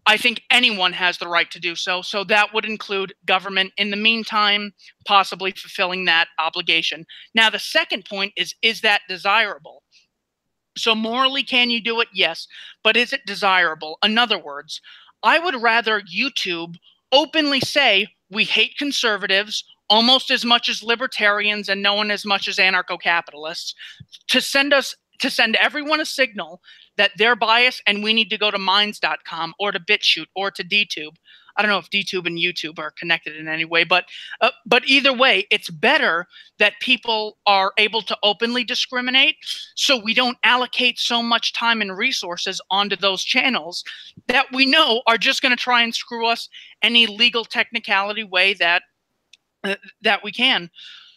Speaker 2: I think anyone has the right to do so. So that would include government in the meantime, possibly fulfilling that obligation. Now, the second point is that desirable? So morally, can you do it? Yes. But is it desirable? In other words, I would rather YouTube openly say, we hate conservatives almost as much as libertarians and no one as much as anarcho-capitalists, to send everyone a signal that they're biased and we need to go to minds.com or to BitChute or to DTube. I don't know if DTube and YouTube are connected in any way, but either way, it's better that people are able to openly discriminate, so we don't allocate so much time and resources onto those channels that we know are just going to try and screw us any legal technicality way that we can.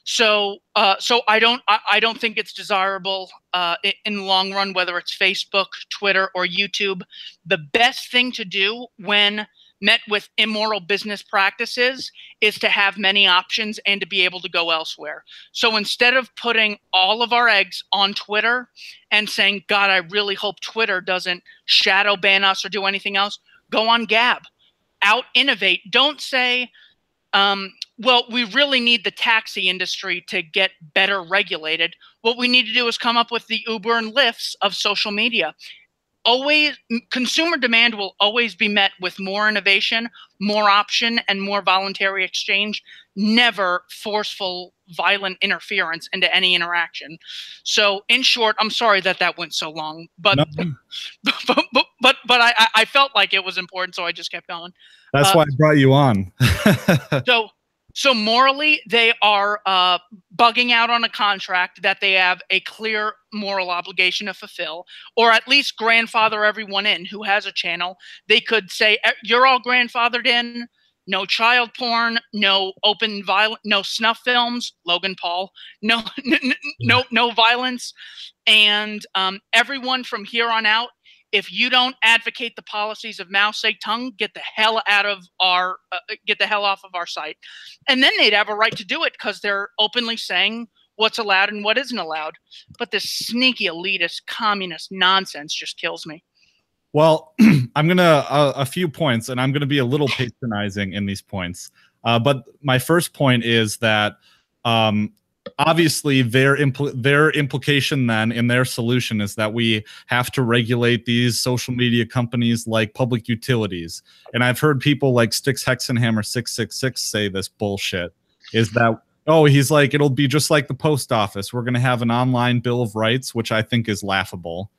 Speaker 2: So I don't think it's desirable in the long run, whether it's Facebook, Twitter, or YouTube. The best thing to do when met with immoral business practices is to have many options and to be able to go elsewhere. So instead of putting all of our eggs on Twitter and saying, God, I really hope Twitter doesn't shadow ban us or do anything else, go on Gab. Out innovate. Don't say, well, we really need the taxi industry to get better regulated. What we need to do is come up with the Uber and Lyfts of social media. Always, consumer demand will always be met with more innovation, more option, and more voluntary exchange, never forceful, violent interference into any interaction. So in short, I'm sorry that went so long, but
Speaker 1: No.
Speaker 2: but I felt like it was important, so I just kept going.
Speaker 1: That's why I brought you on.
Speaker 2: So morally, they are bugging out on a contract that they have a clear moral obligation to fulfill, or at least grandfather everyone in who has a channel. They could say, you're all grandfathered in, no child porn, no open violence, no snuff films, Logan Paul, no violence. And everyone from here on out, if you don't advocate the policies of Mao Zedong, get the hell off of our site. And then they'd have a right to do it because they're openly saying what's allowed and what isn't allowed. But this sneaky elitist communist nonsense just kills me.
Speaker 1: Well, I'm going to a few points, and I'm going to be a little patronizing in these points. But my first point is that obviously their implication then in their solution is that we have to regulate these social media companies like public utilities. And I've heard people like Styx Hexenhammer 666 say this bullshit, is that, oh, he's like, it'll be just like the post office. We're going to have an online Bill of Rights, which I think is laughable.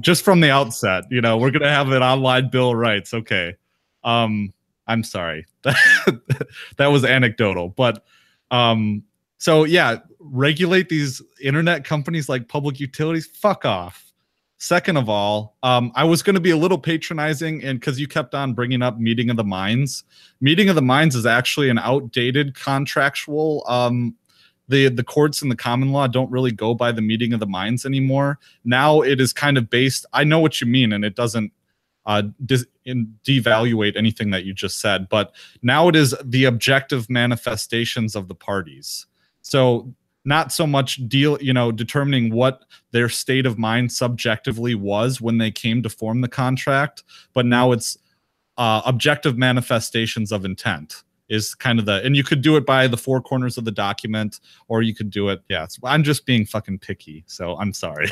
Speaker 1: Just from the outset, you know, we're going to have an online Bill of Rights. Okay. I'm sorry. That was anecdotal, but so yeah, regulate these internet companies like public utilities. Fuck off. Second of all, I was going to be a little patronizing, and because you kept on bringing up Meeting of the Minds. Meeting of the Minds is actually an outdated contractual. The courts and the common law don't really go by the Meeting of the Minds anymore. Now it is kind of based. I know what you mean, and it doesn't devaluate anything that you just said. But now it is the objective manifestations of the parties. So not so much determining what their state of mind subjectively was when they came to form the contract, but now it's objective manifestations of intent is kind of and you could do it by the four corners of the document, or you could do it. Yeah, I'm just being fucking picky, so I'm sorry.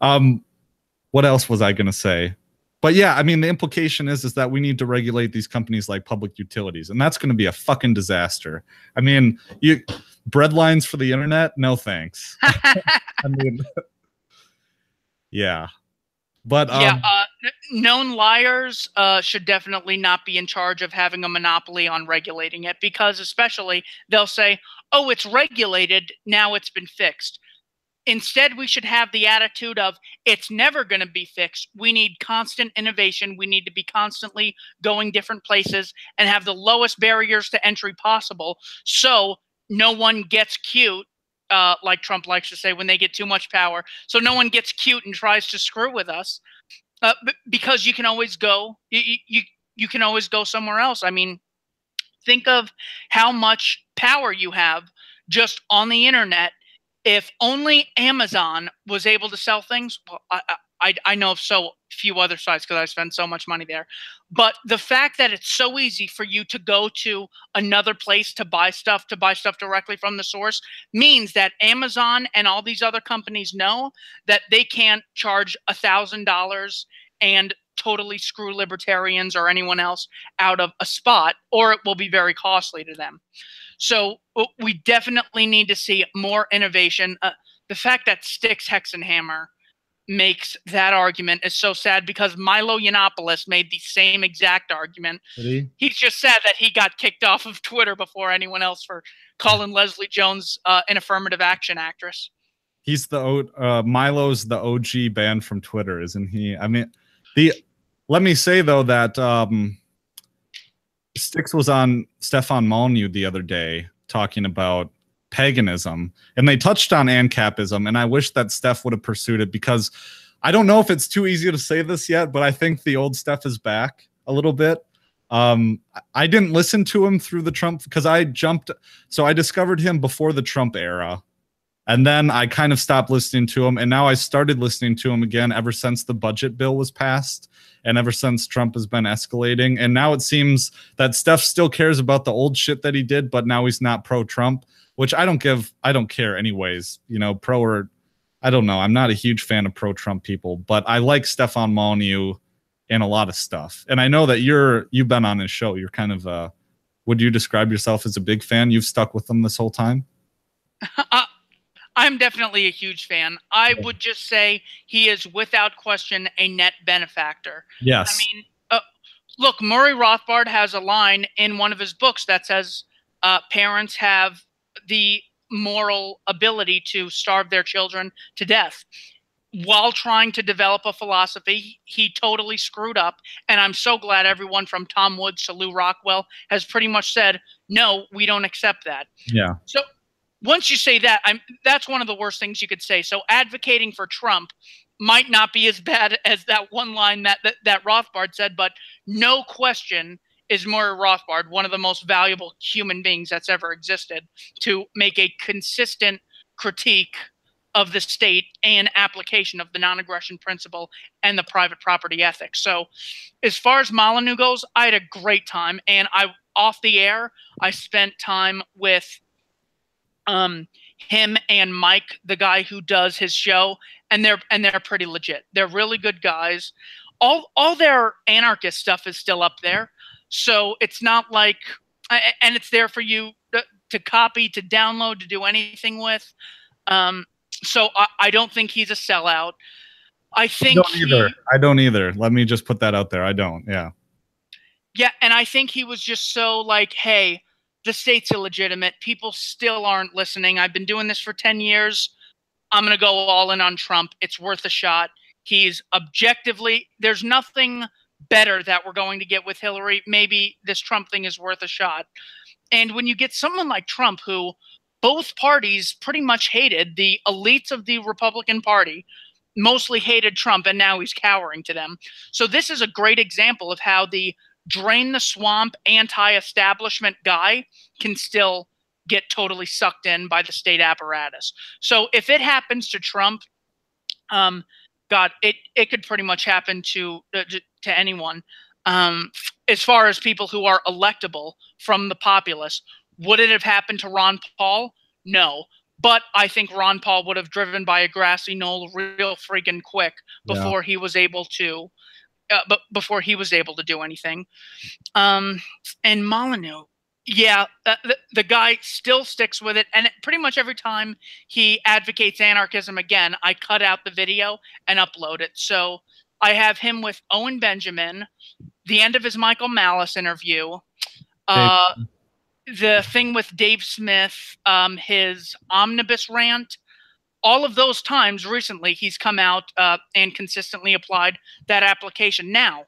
Speaker 1: What else was I going to say? But yeah, I mean, the implication is that we need to regulate these companies like public utilities, and that's going to be a fucking disaster. I mean, bread lines for the internet? No thanks. I mean, yeah. But
Speaker 2: known liars should definitely not be in charge of having a monopoly on regulating it, because especially they'll say, oh, it's regulated, now it's been fixed. Instead, we should have the attitude of, it's never going to be fixed. We need constant innovation. We need to be constantly going different places and have the lowest barriers to entry possible, so no one gets cute, like Trump likes to say, when they get too much power. So no one gets cute and tries to screw with us, because you can always go. You can always go somewhere else. I mean, think of how much power you have just on the internet. If only Amazon was able to sell things, well, I know of so few other sites because I spend so much money there. But the fact that it's so easy for you to go to another place to buy stuff directly from the source, means that Amazon and all these other companies know that they can't charge $1,000 and totally screw libertarians or anyone else out of a spot, or it will be very costly to them. So we definitely need to see more innovation. The fact that Styx Hexenhammer makes that argument is so sad because Milo Yiannopoulos made the same exact argument. He's just sad that he got kicked off of Twitter before anyone else for calling Leslie Jones an affirmative action actress.
Speaker 1: He's Milo's the OG banned from Twitter, isn't he? I mean, let me say though that Styx was on Stefan Molyneux the other day talking about paganism, and they touched on ANCAPism, and I wish that Steph would have pursued it, because I don't know if it's too easy to say this yet, but I think the old Steph is back a little bit. I didn't listen to him through the Trump, because I discovered him before the Trump era, and then I kind of stopped listening to him, and now I started listening to him again ever since the budget bill was passed, and ever since Trump has been escalating. And now it seems that Steph still cares about the old shit that he did, but now he's not pro-Trump, which I don't care anyways, you know, I don't know. I'm not a huge fan of pro-Trump people, but I like Stefan Molyneux and a lot of stuff. And I know that you've been on his show. You're kind of, would you describe yourself as a big fan? You've stuck with him this whole time?
Speaker 2: I'm definitely a huge fan. I would just say he is without question a net benefactor.
Speaker 1: Yes.
Speaker 2: I mean, look, Murray Rothbard has a line in one of his books that says parents have the moral ability to starve their children to death. While trying to develop a philosophy, he totally screwed up. And I'm so glad everyone from Tom Woods to Lou Rockwell has pretty much said, no, we don't accept that.
Speaker 1: Yeah.
Speaker 2: So once you say that, that's one of the worst things you could say. So advocating for Trump might not be as bad as that one line that Rothbard said, but no question is Murray Rothbard one of the most valuable human beings that's ever existed to make a consistent critique of the state and application of the non-aggression principle and the private property ethics. So as far as Molyneux goes, I had a great time. And off the air, I spent time with him and Mike, the guy who does his show, and they're pretty legit. They're really good guys. All their anarchist stuff is still up there. So it's not like, and it's there for you to copy, to download, to do anything with. So I don't think he's a sellout. I
Speaker 1: don't either. Let me just put that out there. I don't. Yeah.
Speaker 2: Yeah. And I think he was just so like, hey, the state's illegitimate. People still aren't listening. I've been doing this for 10 years. I'm going to go all in on Trump. It's worth a shot. He's objectively, there's nothing better that we're going to get with Hillary. Maybe this Trump thing is worth a shot. And when you get someone like Trump, who both parties pretty much hated, the elites of the Republican Party mostly hated Trump, and now he's cowering to them. So this is a great example of how the drain the swamp anti-establishment guy can still get totally sucked in by the state apparatus. So if it happens to Trump, God, it could pretty much happen to anyone. As far as people who are electable from the populace, would it have happened to Ron Paul? No. But I think Ron Paul would have driven by a grassy knoll real freaking quick before he was able to do anything. And Molyneux, yeah, the guy still sticks with it. And pretty much every time he advocates anarchism again, I cut out the video and upload it. So I have him with Owen Benjamin, the end of his Michael Malice interview, the thing with Dave Smith, his omnibus rant. All of those times recently, he's come out and consistently applied that application. Now,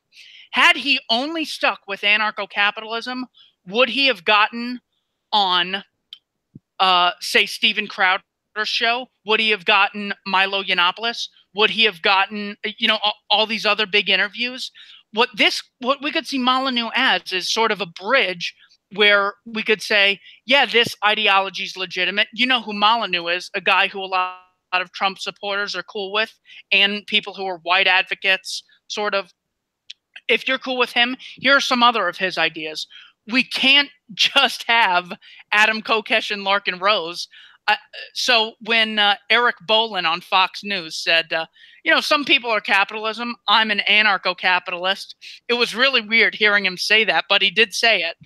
Speaker 2: had he only stuck with anarcho-capitalism, would he have gotten on, say, Steven Crowder's show? Would he have gotten Milo Yiannopoulos? Would he have gotten, all these other big interviews? What we could see Molyneux as is sort of a bridge where we could say, yeah, this ideology is legitimate. You know who Molyneux is, a guy who a lot of Trump supporters are cool with, and people who are white advocates, sort of. If you're cool with him, here are some other of his ideas. We can't just have Adam Kokesh and Larkin Rose. So when Eric Bolin on Fox News said, some people are capitalism, I'm an anarcho-capitalist, it was really weird hearing him say that, but he did say it.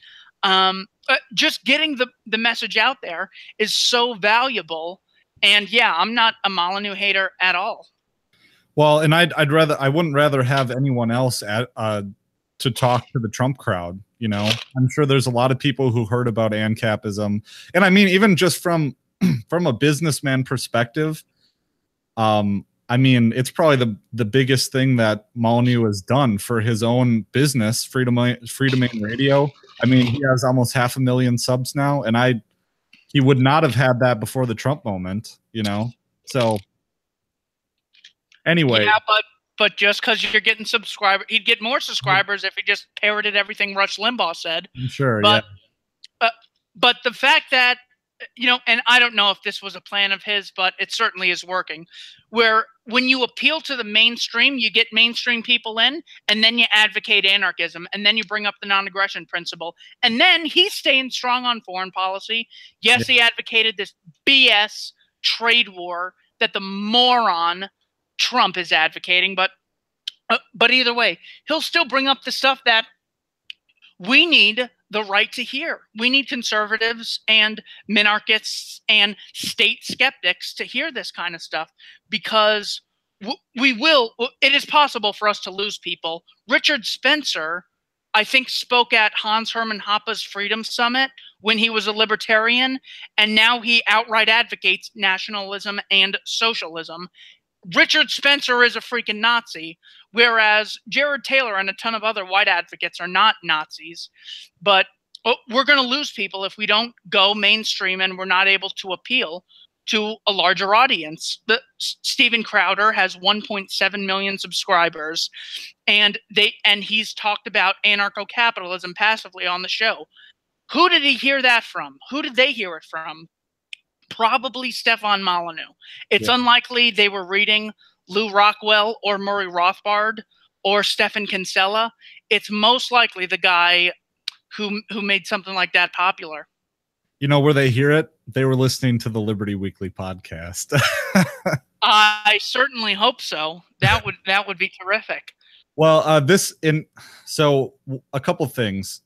Speaker 2: Just getting the message out there is so valuable. And yeah, I'm not a Molyneux hater at all.
Speaker 1: Well, and I wouldn't rather have anyone else to talk to the Trump crowd. You know, I'm sure there's a lot of people who heard about ANCAPism, and I mean, even just from a businessman perspective, I mean, it's probably the biggest thing that Molyneux has done for his own business, Freedomain Radio. I mean, he has almost 500,000 subs now, and he would not have had that before the Trump moment, you know. So anyway,
Speaker 2: yeah, but just because you're getting subscribers, he'd get more subscribers if he just parroted everything Rush Limbaugh said.
Speaker 1: I'm sure,
Speaker 2: but,
Speaker 1: yeah.
Speaker 2: But the fact that, you know, and I don't know if this was a plan of his, but it certainly is working, where when you appeal to the mainstream, you get mainstream people in, and then you advocate anarchism, and then you bring up the non-aggression principle, and then he's staying strong on foreign policy. Yes, he advocated this BS trade war that the moron Trump is advocating, but either way, he'll still bring up the stuff that we need the right to hear. We need conservatives and minarchists and state skeptics to hear this kind of stuff, because it is possible for us to lose people. Richard Spencer, I think, spoke at Hans Hermann Hoppe's Freedom Summit when he was a libertarian, and now he outright advocates nationalism and socialism. Richard Spencer is a freaking Nazi, whereas Jared Taylor and a ton of other white advocates are not Nazis. But we're going to lose people if we don't go mainstream and we're not able to appeal to a larger audience. Steven Crowder has 1.7 million subscribers, and he's talked about anarcho-capitalism passively on the show. Who did he hear that from? Who did they hear it from? Probably Stefan Molyneux. It's unlikely they were reading Lou Rockwell or Murray Rothbard or Stephan Kinsella. It's most likely the guy who made something like that popular.
Speaker 1: You know where they hear it? They were listening to the Liberty Weekly podcast.
Speaker 2: I certainly hope so. That would be terrific.
Speaker 1: Well, so a couple things.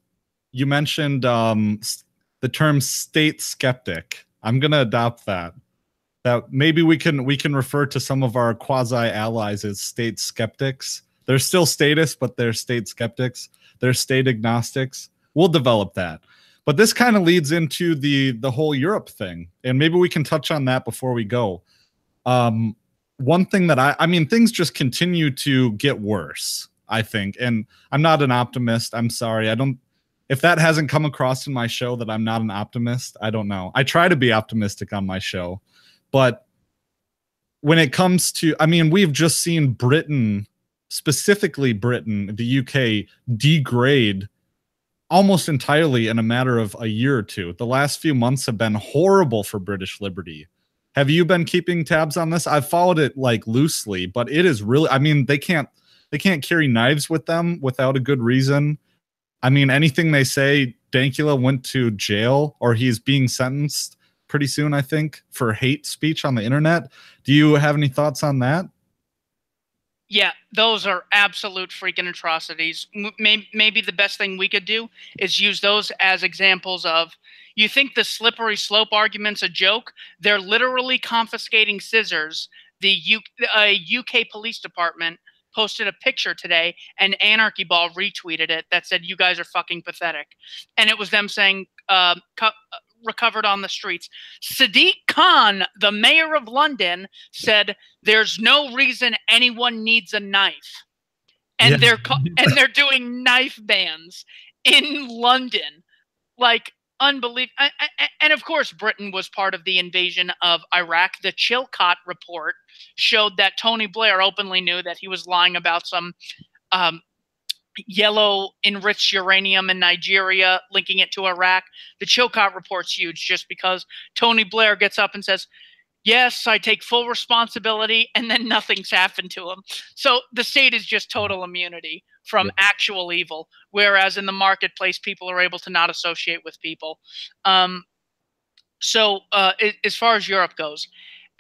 Speaker 1: You mentioned the term state skeptic. I'm going to adopt that. That maybe we can refer to some of our quasi allies as state skeptics. They're still statists, but they're state skeptics. They're state agnostics. We'll develop that. But this kind of leads into the whole Europe thing, and maybe we can touch on that before we go. One thing that I mean, things just continue to get worse, I think, and I'm not an optimist. I'm sorry. If that hasn't come across in my show that I'm not an optimist, I don't know. I try to be optimistic on my show, but when it comes to, I mean, we've just seen Britain, specifically Britain, the UK, degrade almost entirely in a matter of a year or two. The last few months have been horrible for British liberty. Have you been keeping tabs on this? I've followed it like loosely, but it is really, I mean, they can't carry knives with them without a good reason. I mean, anything they say, Dankula went to jail, or he's being sentenced pretty soon, I think, for hate speech on the internet. Do you have any thoughts on that?
Speaker 2: Yeah, those are absolute freaking atrocities. Maybe the best thing we could do is use those as examples of, you think the slippery slope argument's a joke? They're literally confiscating scissors. The UK police department posted a picture today, and Anarchy Ball retweeted it that said, "You guys are fucking pathetic." And it was them saying, recovered on the streets. Sadiq Khan, the mayor of London, said, "There's no reason anyone needs a knife." And they're doing knife bans in London. Like, unbelievable. And of course, Britain was part of the invasion of Iraq. The Chilcot report showed that Tony Blair openly knew that he was lying about some yellow enriched uranium in Nigeria, linking it to Iraq. The Chilcot report's huge just because Tony Blair gets up and says, "Yes, I take full responsibility," and then nothing's happened to him. So the state is just total immunity from actual evil, whereas in the marketplace, people are able to not associate with people. So as far as Europe goes,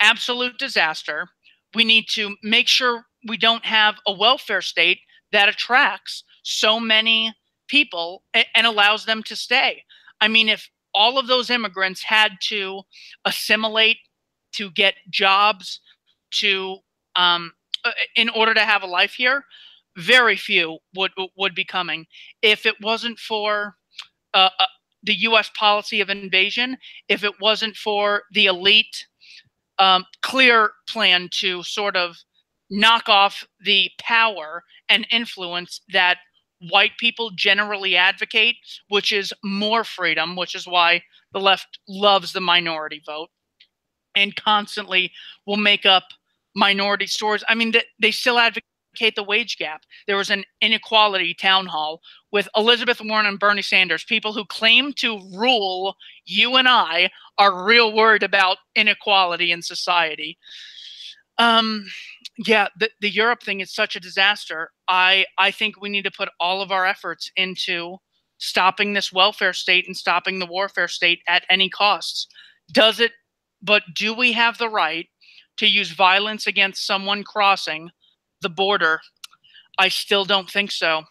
Speaker 2: absolute disaster. We need to make sure we don't have a welfare state that attracts so many people and allows them to stay. I mean, if all of those immigrants had to assimilate, to get jobs, to in order to have a life here, very few would be coming. If it wasn't for the U.S. policy of invasion, if it wasn't for the elite clear plan to sort of knock off the power and influence that white people generally advocate, which is more freedom, which is why the left loves the minority vote and constantly will make up minority stores. I mean, they still advocate the wage gap. There was an inequality town hall with Elizabeth Warren and Bernie Sanders, people who claim to rule you and I are real worried about inequality in society. Yeah, the Europe thing is such a disaster. I think we need to put all of our efforts into stopping this welfare state and stopping the warfare state at any costs. But do we have the right to use violence against someone crossing the border? I still don't think so.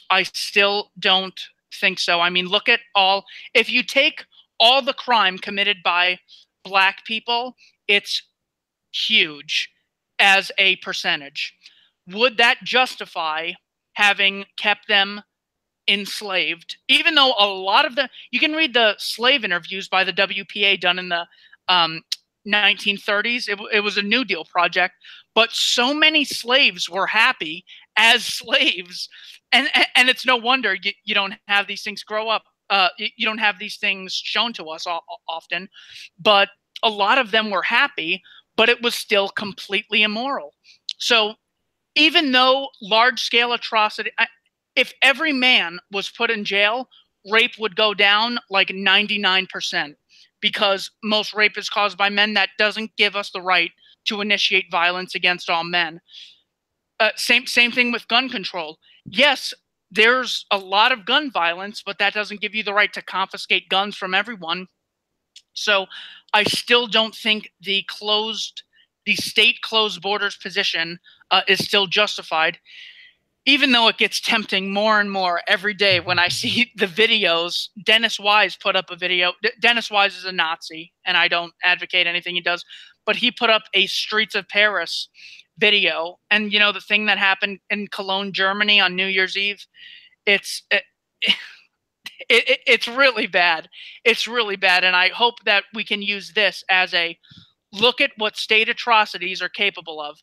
Speaker 2: I still don't think so. I mean, look at if you take all the crime committed by black people, it's huge as a percentage. Would that justify having kept them enslaved? Even though a lot of you can read the slave interviews by the WPA done in the 1930s. It was a New Deal project, but so many slaves were happy as slaves, and it's no wonder you don't have these things grow up. You don't have these things shown to us often, but a lot of them were happy, but it was still completely immoral. So even though large-scale atrocity, if every man was put in jail, rape would go down like 99%. Because most rape is caused by men. That doesn't give us the right to initiate violence against all men. Same thing with gun control. Yes, there's a lot of gun violence, but that doesn't give you the right to confiscate guns from everyone. So I still don't think the state closed borders position is still justified. Even though it gets tempting more and more every day when I see the videos. Dennis Wise put up a video. Dennis Wise is a Nazi, and I don't advocate anything he does, but he put up a Streets of Paris video. And, you know, the thing that happened in Cologne, Germany on New Year's Eve, it's really bad. It's really bad. And I hope that we can use this as a look at what state atrocities are capable of.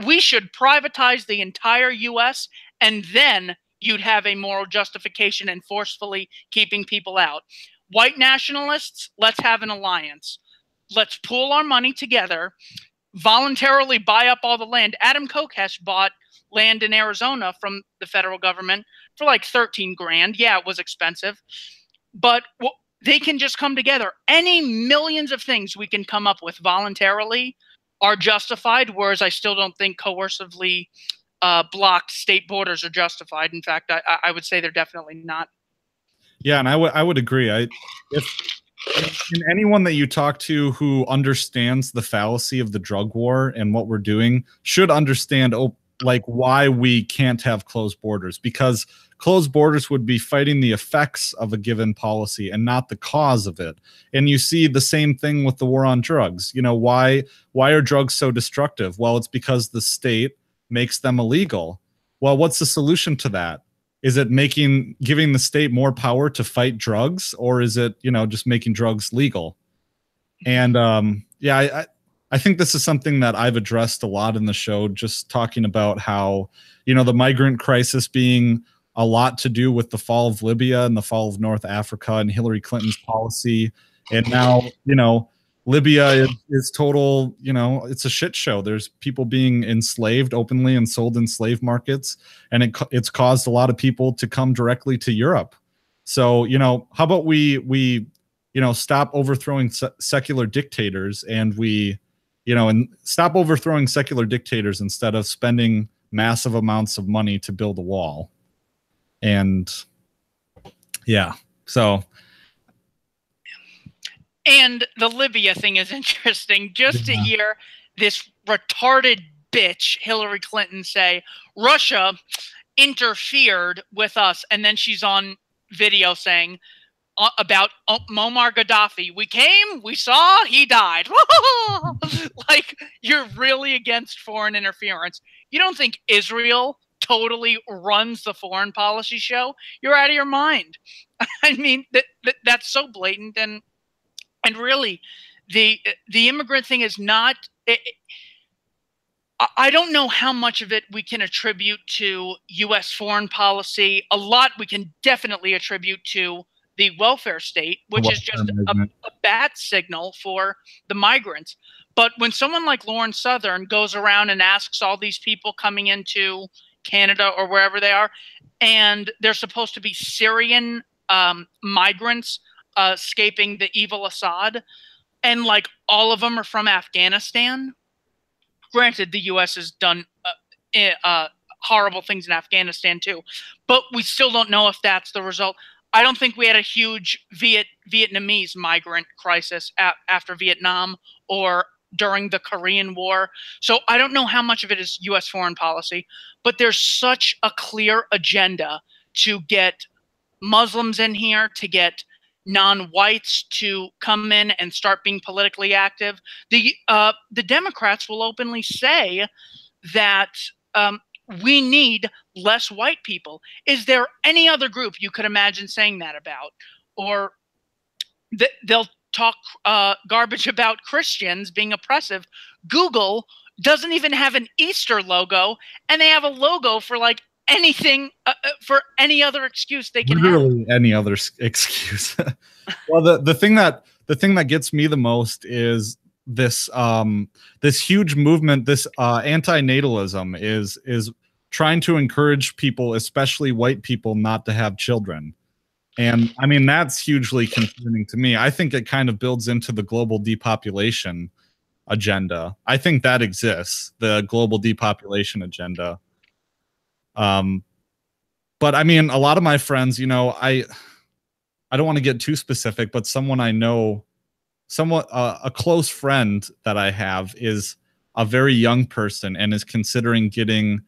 Speaker 2: We should privatize the entire U.S. and then you'd have a moral justification in forcefully keeping people out. White nationalists, let's have an alliance. Let's pool our money together, voluntarily buy up all the land. Adam Kokesh bought land in Arizona from the federal government for like 13 grand. Yeah, it was expensive, but they can just come together. Any millions of things we can come up with voluntarily are justified, whereas I still don't think coercively blocked state borders are justified. In fact, I would say they're definitely not.
Speaker 1: Yeah, and I would agree. If anyone that you talk to who understands the fallacy of the drug war and what we're doing should understand like why we can't have closed borders, because closed borders would be fighting the effects of a given policy and not the cause of it. And you see the same thing with the war on drugs. You know, why are drugs so destructive? Well, it's because the state makes them illegal. Well, what's the solution to that? Is it giving the state more power to fight drugs, or is it, you know, just making drugs legal? And yeah, I think this is something that I've addressed a lot in the show, just talking about how, you know, the migrant crisis being a lot to do with the fall of Libya and the fall of North Africa and Hillary Clinton's policy. And now, you know, Libya is total, you know, it's a shit show. There's people being enslaved openly and sold in slave markets. And it's caused a lot of people to come directly to Europe. So, you know, how about we you know, stop overthrowing secular dictators and stop overthrowing secular dictators instead of spending massive amounts of money to build a wall. And yeah, so.
Speaker 2: And the Libya thing is interesting. Just to hear this retarded bitch, Hillary Clinton, say, Russia interfered with us. And then she's on video saying, about Muammar Gaddafi. We came, we saw, he died. Like, you're really against foreign interference. You don't think Israel totally runs the foreign policy show? You're out of your mind. I mean, that's so blatant. And really, the immigrant thing is not. I don't know how much of it we can attribute to U.S. foreign policy. A lot we can definitely attribute to the welfare state, which is just a bat signal for the migrants. But when someone like Lauren Southern goes around and asks all these people coming into Canada or wherever they are, and they're supposed to be Syrian migrants escaping the evil Assad, and like all of them are from Afghanistan. Granted, the U.S. has done horrible things in Afghanistan too, but we still don't know if that's the result. I don't think we had a huge Vietnamese migrant crisis after Vietnam or during the Korean War. So I don't know how much of it is U.S. foreign policy, but there's such a clear agenda to get Muslims in here, to get non-whites to come in and start being politically active. The Democrats will openly say that we need less white people. Is there any other group you could imagine saying that about? Or they'll talk garbage about Christians being oppressive. Google doesn't even have an Easter logo, and they have a logo for like anything, for any other excuse they can
Speaker 1: literally have. Any other excuse. Well, the thing that gets me the most is this this huge movement, this anti-natalism is trying to encourage people, especially white people, not to have children. And I mean, that's hugely concerning to me. I think it kind of builds into the global depopulation agenda. I think that exists, the global depopulation agenda. But I mean, a lot of my friends, you know, I don't want to get too specific, but someone I know, somewhat a close friend that I have is a very young person and is considering getting,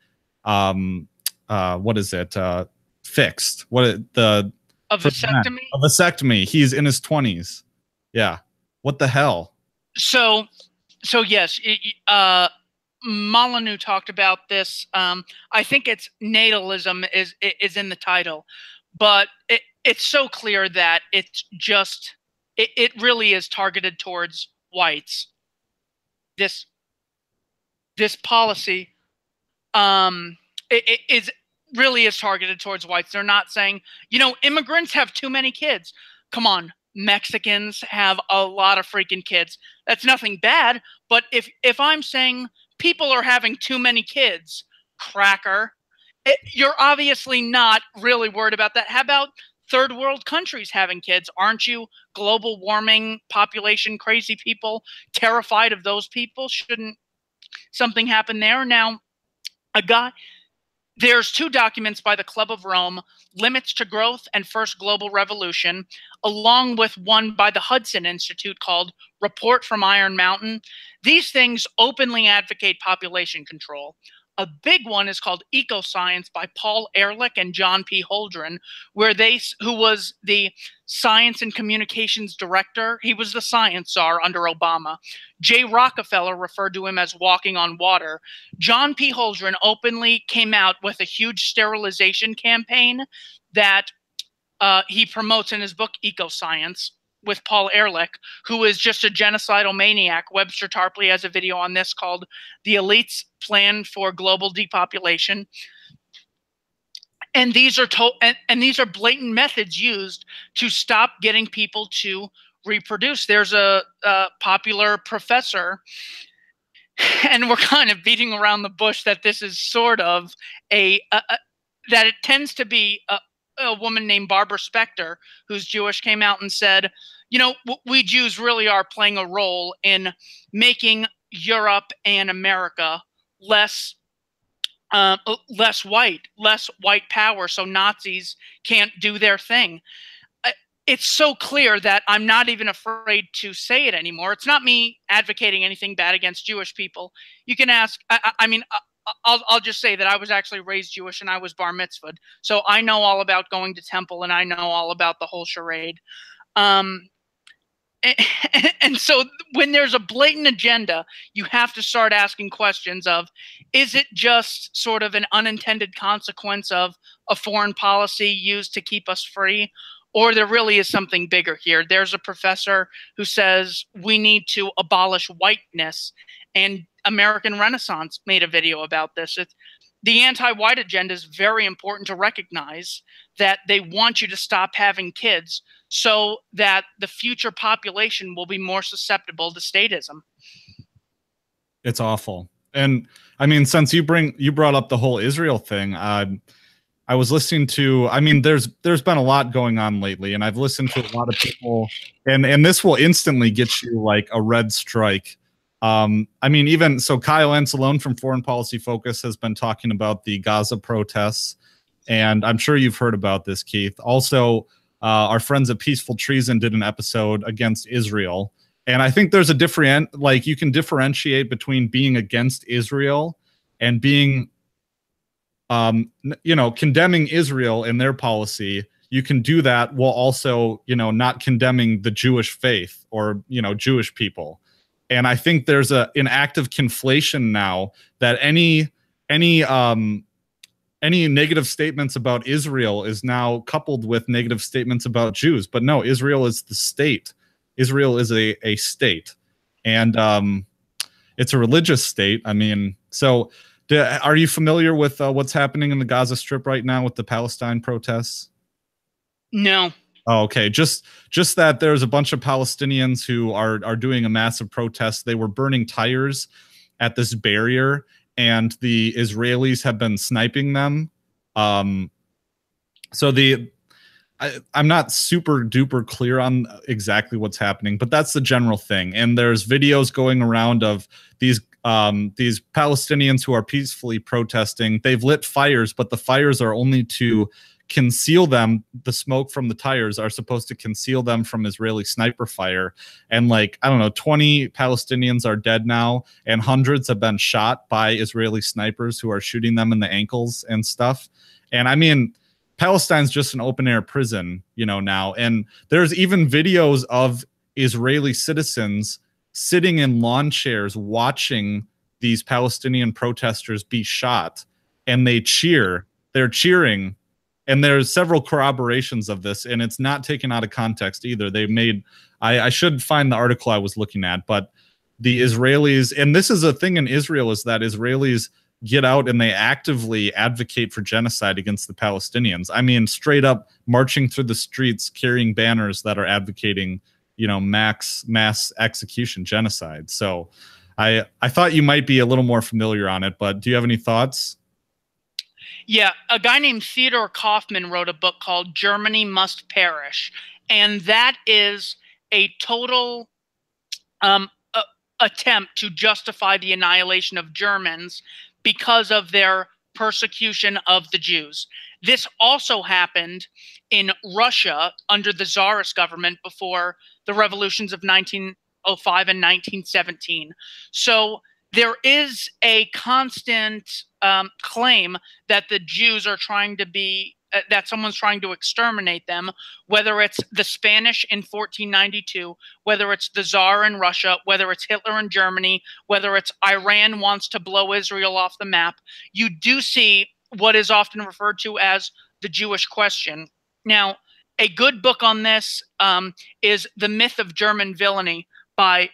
Speaker 1: what is it? Fixed.
Speaker 2: A vasectomy?
Speaker 1: A vasectomy. He's in his 20s. Yeah. What the hell?
Speaker 2: So yes, Molyneux talked about this. I think it's natalism is in the title, but it's so clear that it's just it really is targeted towards whites. This policy it really is targeted towards whites. They're not saying, you know, immigrants have too many kids. Come on, Mexicans have a lot of freaking kids. That's nothing bad. But if I'm saying people are having too many kids, cracker, you're obviously not really worried about that. How about third world countries having kids? Aren't you global warming, population crazy people terrified of those people? Shouldn't something happen there? Now, there's two documents by the Club of Rome, Limits to Growth and First Global Revolution, along with one by the Hudson Institute called Report from Iron Mountain. These things openly advocate population control. A big one is called Ecoscience by Paul Ehrlich and John P. Holdren, who was the science and communications director. He was the science czar under Obama. Jay Rockefeller referred to him as walking on water. John P. Holdren openly came out with a huge sterilization campaign that he promotes in his book Ecoscience with Paul Ehrlich, who is just a genocidal maniac. Webster Tarpley has a video on this called The Elite's Plan for Global Depopulation. And these are blatant methods used to stop getting people to reproduce. There's a popular professor, and we're kind of beating around the bush that this is sort of that it tends to be a woman named Barbara Specter, who's Jewish, came out and said, you know, we Jews really are playing a role in making Europe and America less white power, so Nazis can't do their thing. It's so clear that I'm not even afraid to say it anymore. It's not me advocating anything bad against Jewish people. You can ask, I mean, I'll just say that I was actually raised Jewish and I was bar mitzvahed, so I know all about going to temple and I know all about the whole charade. Um, and so when there's a blatant agenda, you have to start asking questions of, is it just sort of an unintended consequence of a foreign policy used to keep us free? Or there really is something bigger here. There's a professor who says we need to abolish whiteness, and American Renaissance made a video about this. The anti-white agenda is very important to recognize that they want you to stop having kids so that the future population will be more susceptible to statism.
Speaker 1: It's awful. And I mean, since you brought up the whole Israel thing, I was listening to, I mean, there's been a lot going on lately, and I've listened to a lot of people, and this will instantly get you like a red strike. I mean, even so, Kyle Ancelone from Foreign Policy Focus has been talking about the Gaza protests, and I'm sure you've heard about this, Keith. Also, our friends at Peaceful Treason did an episode against Israel, and I think there's a different, like, you can differentiate between being against Israel and being, you know, condemning Israel and their policy. You can do that while also, you know, not condemning the Jewish faith or, you know, Jewish people. And I think there's an active conflation now that any negative statements about Israel is now coupled with negative statements about Jews. But no, Israel is the state. Israel is a state, and it's a religious state. I mean, so are you familiar with what's happening in the Gaza Strip right now with the Palestine protests?
Speaker 2: No.
Speaker 1: Oh, okay. Just that there's a bunch of Palestinians who are doing a massive protest. They were burning tires at this barrier, and the Israelis have been sniping them. So I'm not super duper clear on exactly what's happening, but that's the general thing. And there's videos going around of these Palestinians who are peacefully protesting. They've lit fires, but the fires are only to conceal them. The smoke from the tires are supposed to conceal them from Israeli sniper fire. And like, I don't know, 20 Palestinians are dead now, and hundreds have been shot by Israeli snipers who are shooting them in the ankles and stuff. And I mean, Palestine's just an open air prison, you know, now. And there's even videos of Israeli citizens sitting in lawn chairs watching these Palestinian protesters be shot, and they cheer. They're cheering. And there's several corroborations of this, and it's not taken out of context either. They made, I should find the article I was looking at, but the Israelis, and this is a thing in Israel, is that Israelis get out and they actively advocate for genocide against the Palestinians. I mean, straight up marching through the streets, carrying banners that are advocating, you know, mass execution, genocide. So I thought you might be a little more familiar on it, but do you have any thoughts?
Speaker 2: Yeah, a guy named Theodor Kaufman wrote a book called Germany Must Perish, and that is a total attempt to justify the annihilation of Germans because of their persecution of the Jews. This also happened in Russia under the Tsarist government before the revolutions of 1905 and 1917. So there is a constant claim that the Jews are trying to be, that someone's trying to exterminate them, whether it's the Spanish in 1492, whether it's the Tsar in Russia, whether it's Hitler in Germany, whether it's Iran wants to blow Israel off the map. You do see what is often referred to as the Jewish question. Now, a good book on this is The Myth of German Villainy by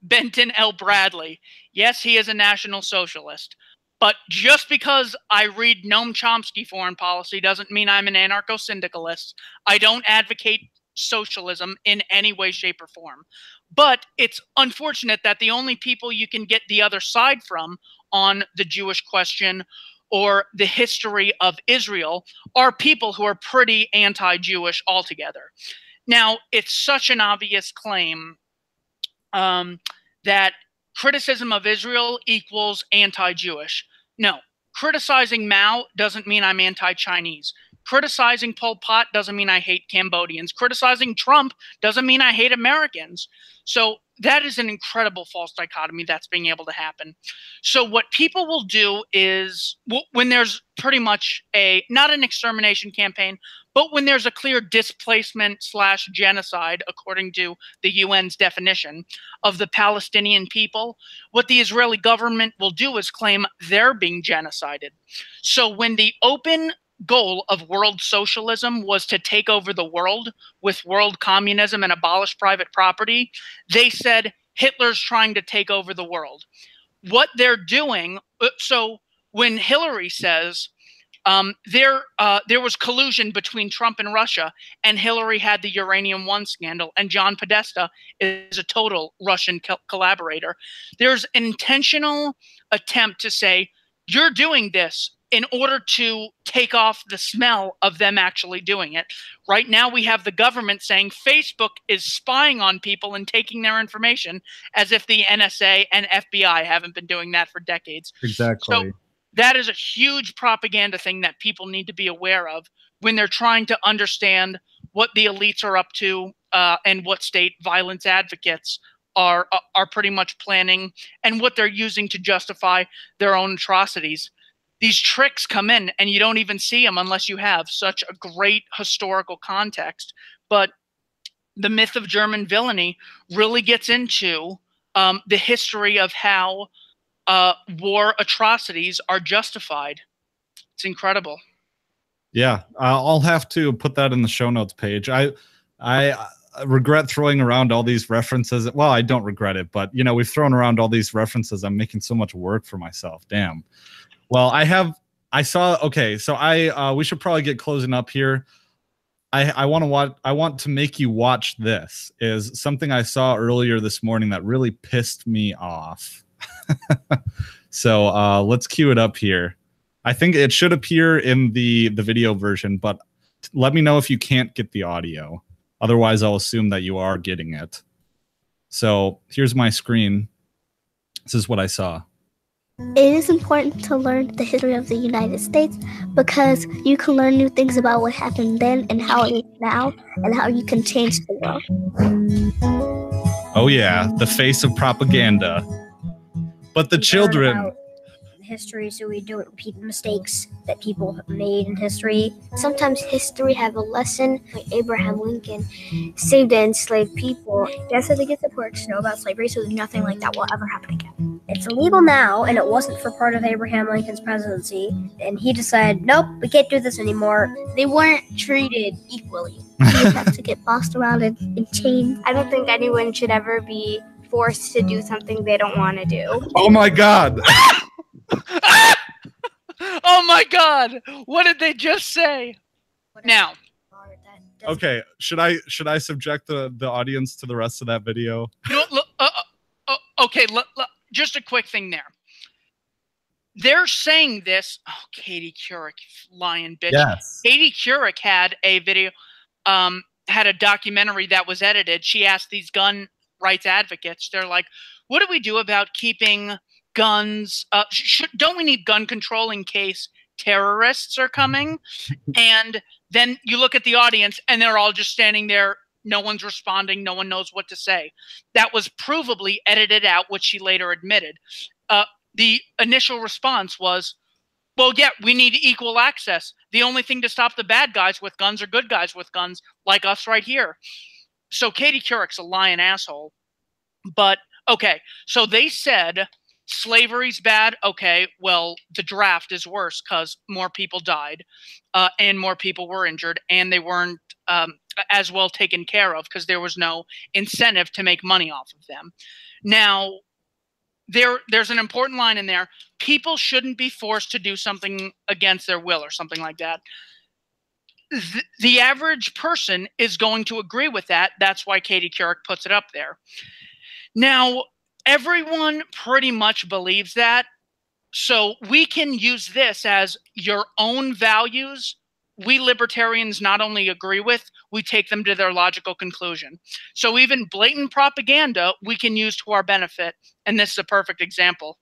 Speaker 2: Benton L. Bradley. Yes, he is a National Socialist. But just because I read Noam Chomsky foreign policy doesn't mean I'm an anarcho-syndicalist. I don't advocate socialism in any way, shape, or form. But it's unfortunate that the only people you can get the other side from on the Jewish question or the history of Israel are people who are pretty anti-Jewish altogether. Now, it's such an obvious claim that criticism of Israel equals anti-Jewish. No, criticizing Mao doesn't mean I'm anti-Chinese. criticizing Pol Pot doesn't mean I hate Cambodians. Criticizing Trump doesn't mean I hate Americans. So that is an incredible false dichotomy that's being able to happen. So what people will do is, when there's pretty much not an extermination campaign, but when there's a clear displacement / genocide, according to the UN's definition of the Palestinian people, what the Israeli government will do is claim they're being genocided. So when the open goal of world socialism was to take over the world with world communism and abolish private property, they said Hitler's trying to take over the world. What they're doing, so when Hillary says there was collusion between Trump and Russia, and Hillary had the Uranium One scandal, and John Podesta is a total Russian collaborator, there's an intentional attempt to say, you're doing this in order to take off the smell of them actually doing it. Right now, we have the government saying Facebook is spying on people and taking their information, as if the NSA and FBI haven't been doing that for decades.
Speaker 1: Exactly.
Speaker 2: So that is a huge propaganda thing that people need to be aware of when they're trying to understand what the elites are up to and what state violence advocates are pretty much planning and what they're using to justify their own atrocities. These tricks come in and you don't even see them unless you have such a great historical context. But the myth of German villainy really gets into the history of how war atrocities are justified. It's incredible.
Speaker 1: Yeah, I'll have to put that in the show notes page. I regret throwing around all these references. Well, I don't regret it, but we've thrown around all these references. I'm making so much work for myself. Damn. Well, okay, so we should probably get closing up here. I want to make you watch this. Is something I saw earlier this morning that really pissed me off. So let's cue it up here. I think it should appear in the video version, but let me know if you can't get the audio. Otherwise, I'll assume that you are getting it. So here's my screen. This is what I saw.
Speaker 3: It is important to learn the history of the United States because you can learn new things about what happened then and how it is now and how you can change the world.
Speaker 1: Oh yeah, the face of propaganda. But the children...
Speaker 4: history so we don't repeat mistakes that people have made in history.
Speaker 3: Sometimes history have a lesson, like Abraham Lincoln saved and enslaved people.
Speaker 4: Just so they get the poor to know about slavery so nothing like that will ever happen again. It's illegal now, and it wasn't for part of Abraham Lincoln's presidency, and he decided, nope, we can't do this anymore.
Speaker 3: They weren't treated equally. You have to get bossed around and chained.
Speaker 5: I don't think anyone should ever be forced to do something they don't want to do.
Speaker 1: Oh my God!
Speaker 2: Oh my God! What did they just say? Now,
Speaker 1: okay, should I subject the audience to the rest of that video?
Speaker 2: Okay, just a quick thing there. They're saying this. Oh, Katie Couric, lying bitch.
Speaker 1: Yes.
Speaker 2: Katie Couric had a video, had a documentary that was edited. She asked these gun rights advocates. They're like, "What do we do about keeping guns? Don't we need gun control in case terrorists are coming?" And then you look at the audience and they're all just standing there. No one's responding. No one knows what to say. That was provably edited out, which she later admitted. The initial response was, well, yeah, we need equal access. The only thing to stop the bad guys with guns are good guys with guns, like us right here. So Katie Couric's a lying asshole. But, okay, so they said slavery's bad. Okay, well, the draft is worse because more people died and more people were injured, and they weren't as well taken care of because there was no incentive to make money off of them. Now, there's an important line in there. People shouldn't be forced to do something against their will or something like that. The average person is going to agree with that. That's why Katie Couric puts it up there. Now, everyone pretty much believes that. So we can use this as your own values. We libertarians not only agree with, we take them to their logical conclusion. So even blatant propaganda we can use to our benefit. And this is a perfect example.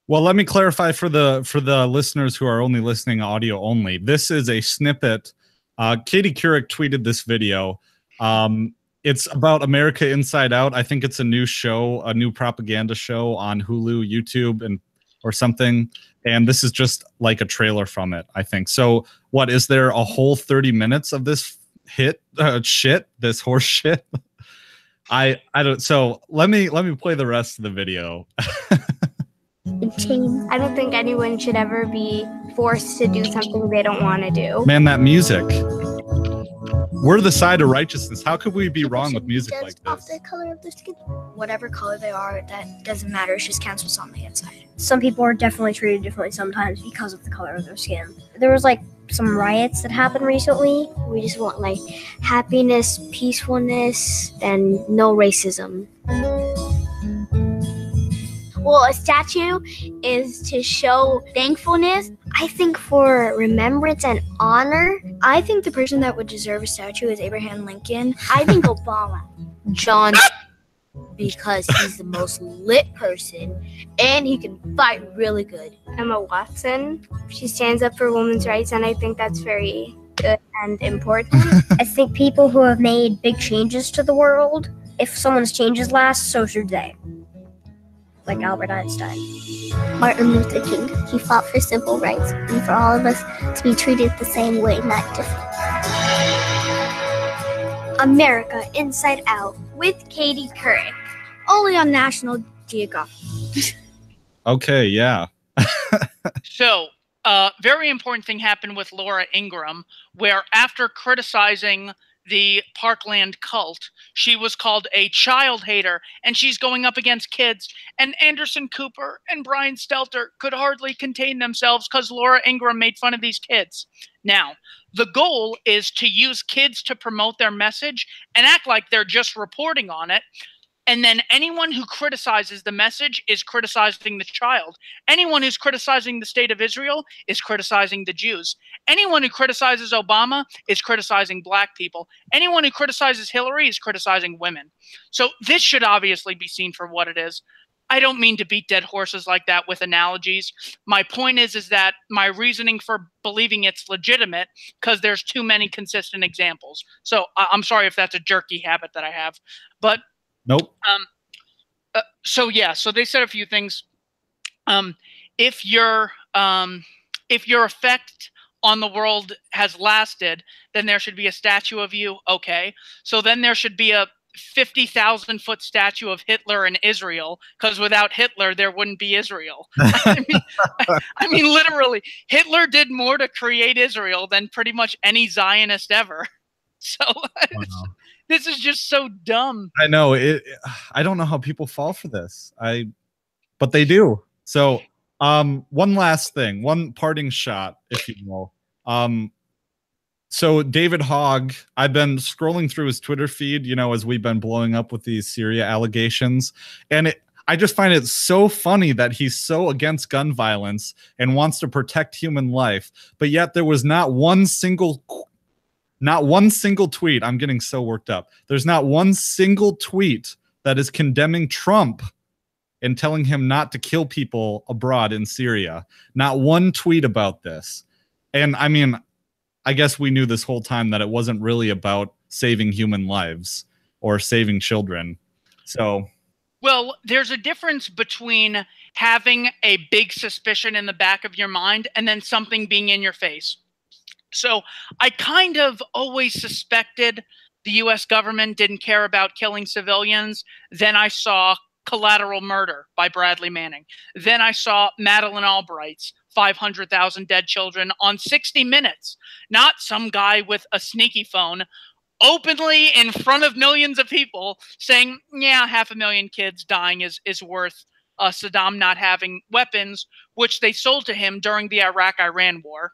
Speaker 1: Well, let me clarify for the listeners who are only listening audio only. This is a snippet Katie Couric tweeted this video. It's about America Inside Out. I think it's a new show, a new propaganda show on Hulu, YouTube, or something. And this is just like a trailer from it, I think. So what, is there a whole 30 minutes of this this horse shit? I don't. So let me play the rest of the video.
Speaker 5: I don't think anyone should ever be forced to do something they don't want to do.
Speaker 1: Man, that music. We're the side of righteousness. How could we be wrong with music like this?
Speaker 3: Off the color of their skin.
Speaker 4: Whatever color they are, that doesn't matter. It's just counts what's on the inside. Some people are definitely treated differently sometimes because of the color of their skin. There was like some riots that happened recently.
Speaker 3: We just want like happiness, peacefulness, and no racism. Well, a statue is to show thankfulness. I think for remembrance and honor.
Speaker 4: I think the person that would deserve a statue is Abraham Lincoln.
Speaker 3: I think Obama.
Speaker 6: John, because he's the most lit person and he can fight really good.
Speaker 5: Emma Watson, she stands up for women's rights, and I think that's very good and important.
Speaker 4: I think people who have made big changes to the world, if someone's changes last, so should they. Like Albert Einstein.
Speaker 3: Martin Luther King. He fought for civil rights and for all of us to be treated the same way, not different.
Speaker 5: America Inside Out with Katie Couric, only on National Geographic.
Speaker 1: Okay, yeah.
Speaker 2: So, very important thing happened with Laura Ingraham, where after criticizing the Parkland cult, she was called a child hater, and she's going up against kids. And Anderson Cooper and Brian Stelter could hardly contain themselves because Laura Ingraham made fun of these kids. Now, the goal is to use kids to promote their message and act like they're just reporting on it. And then anyone who criticizes the message is criticizing the child. Anyone who's criticizing the state of Israel is criticizing the Jews. Anyone who criticizes Obama is criticizing black people. Anyone who criticizes Hillary is criticizing women. So this should obviously be seen for what it is. I don't mean to beat dead horses like that with analogies. My point is that my reasoning for believing it's legitimate, because there's too many consistent examples. So I'm sorry if that's a jerky habit that I have, but
Speaker 1: nope.
Speaker 2: So they said a few things. If your effect on the world has lasted, then there should be a statue of you. Okay. So then there should be a 50,000-foot statue of Hitler in Israel, because without Hitler, there wouldn't be Israel. I mean, literally, Hitler did more to create Israel than pretty much any Zionist ever. So
Speaker 1: Wow.
Speaker 2: this is just so dumb.
Speaker 1: I know it. I don't know how people fall for this. But they do. So, one last thing, one parting shot, if you will. So David Hogg, I've been scrolling through his Twitter feed, as we've been blowing up with these Syria allegations, and I just find it so funny that he's so against gun violence and wants to protect human life, but yet there was not one single tweet. I'm getting so worked up. There's not one single tweet that is condemning Trump and telling him not to kill people abroad in Syria. Not one tweet about this. And I mean, I guess we knew this whole time that it wasn't really about saving human lives or saving children. So,
Speaker 2: well, there's a difference between having a big suspicion in the back of your mind and then something being in your face. So I kind of always suspected the U.S. government didn't care about killing civilians. Then I saw Collateral Murder by Bradley Manning. Then I saw Madeleine Albright's 500,000 Dead Children on 60 Minutes. Not some guy with a sneaky phone openly in front of millions of people saying, yeah, 500,000 kids dying is worth Saddam not having weapons, which they sold to him during the Iraq-Iran war.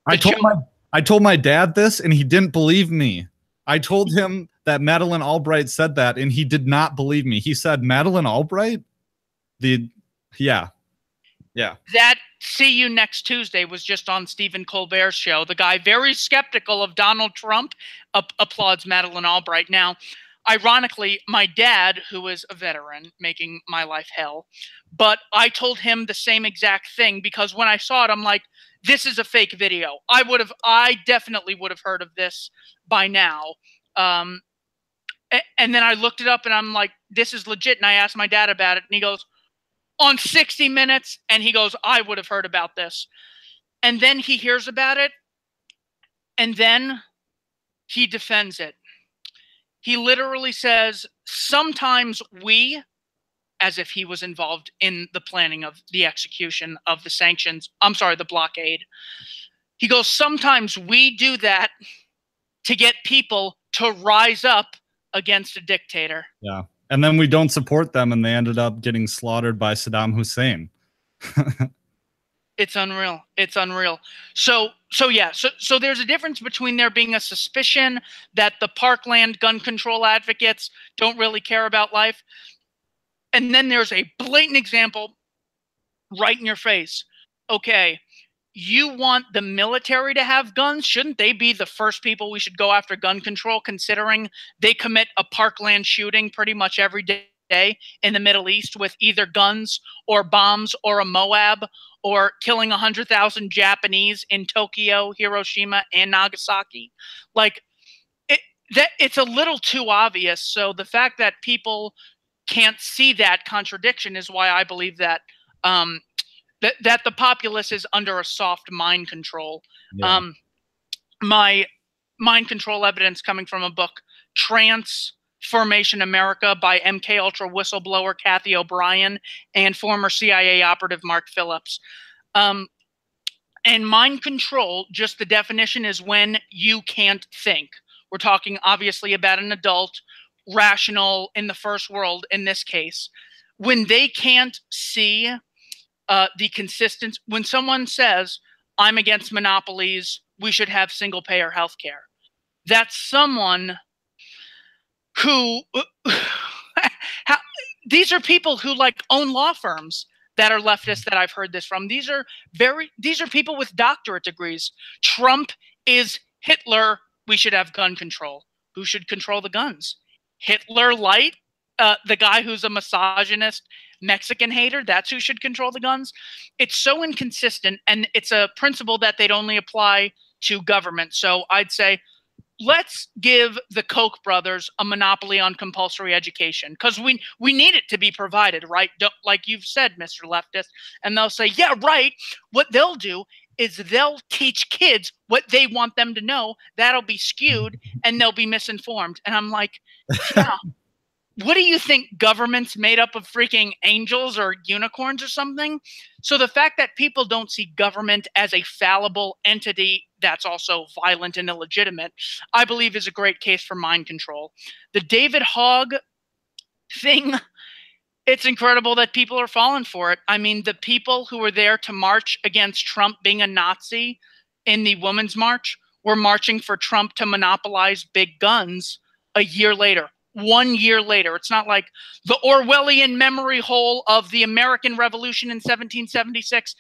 Speaker 1: I told my dad this, and he didn't believe me. I told him that Madeleine Albright said that, and he did not believe me. He said, Madeleine Albright? Yeah.
Speaker 2: That See You Next Tuesday was just on Stephen Colbert's show. The guy, very skeptical of Donald Trump, applauds Madeleine Albright. Now, ironically, my dad, who is a veteran, making my life hell, but I told him the same exact thing, because when I saw it, I'm like, this is a fake video. I definitely would have heard of this by now. And then I looked it up and I'm like, this is legit. And I asked my dad about it and he goes, on 60 Minutes. And he goes, I would have heard about this. And then he hears about it. And then he defends it. He literally says, sometimes we, as if he was involved in the planning of the execution of the sanctions. I'm sorry, the blockade. He goes, sometimes we do that to get people to rise up against a dictator.
Speaker 1: Yeah. And then we don't support them and they ended up getting slaughtered by Saddam Hussein.
Speaker 2: It's unreal. It's unreal. So there's a difference between there being a suspicion that the Parkland gun control advocates don't really care about life. And then there's a blatant example right in your face. Okay, you want the military to have guns? Shouldn't they be the first people we should go after gun control, considering they commit a Parkland shooting pretty much every day in the Middle East with either guns or bombs or a Moab or killing 100,000 Japanese in Tokyo, Hiroshima, and Nagasaki? Like, it's a little too obvious. So the fact that people can't see that contradiction is why I believe that that the populace is under a soft mind control. Yeah. My mind control evidence coming from a book, Transformation America by MK Ultra whistleblower Kathy O'Brien and former CIA operative Mark Phillips. And mind control, just the definition, is when you can't think. We're talking obviously about an adult, rational, in the first world in this case. When they can't see the consistency, when someone says, I'm against monopolies, we should have single payer healthcare, that's someone who these are people who like own law firms that are leftists that I've heard this from. These are people with doctorate degrees. Trump is Hitler, we should have gun control. Who should control the guns? Hitler Light, the guy who's a misogynist Mexican hater, that's who should control the guns. It's so inconsistent, and it's a principle that they'd only apply to government. So I'd say, let's give the Koch brothers a monopoly on compulsory education, because we need it to be provided, right? Like you've said, Mr. Leftist. And they'll say, yeah, right. What they'll do is they'll teach kids what they want them to know. That'll be skewed, and they'll be misinformed. And I'm like, yeah. What do you think? Government's made up of freaking angels or unicorns or something? So the fact that people don't see government as a fallible entity that's also violent and illegitimate, I believe is a great case for mind control. The David Hogg thing, it's incredible that people are falling for it. I mean, the people who were there to march against Trump being a Nazi in the Women's March were marching for Trump to monopolize big guns a year later. 1 year later. It's not like the Orwellian memory hole of the American Revolution in 1776.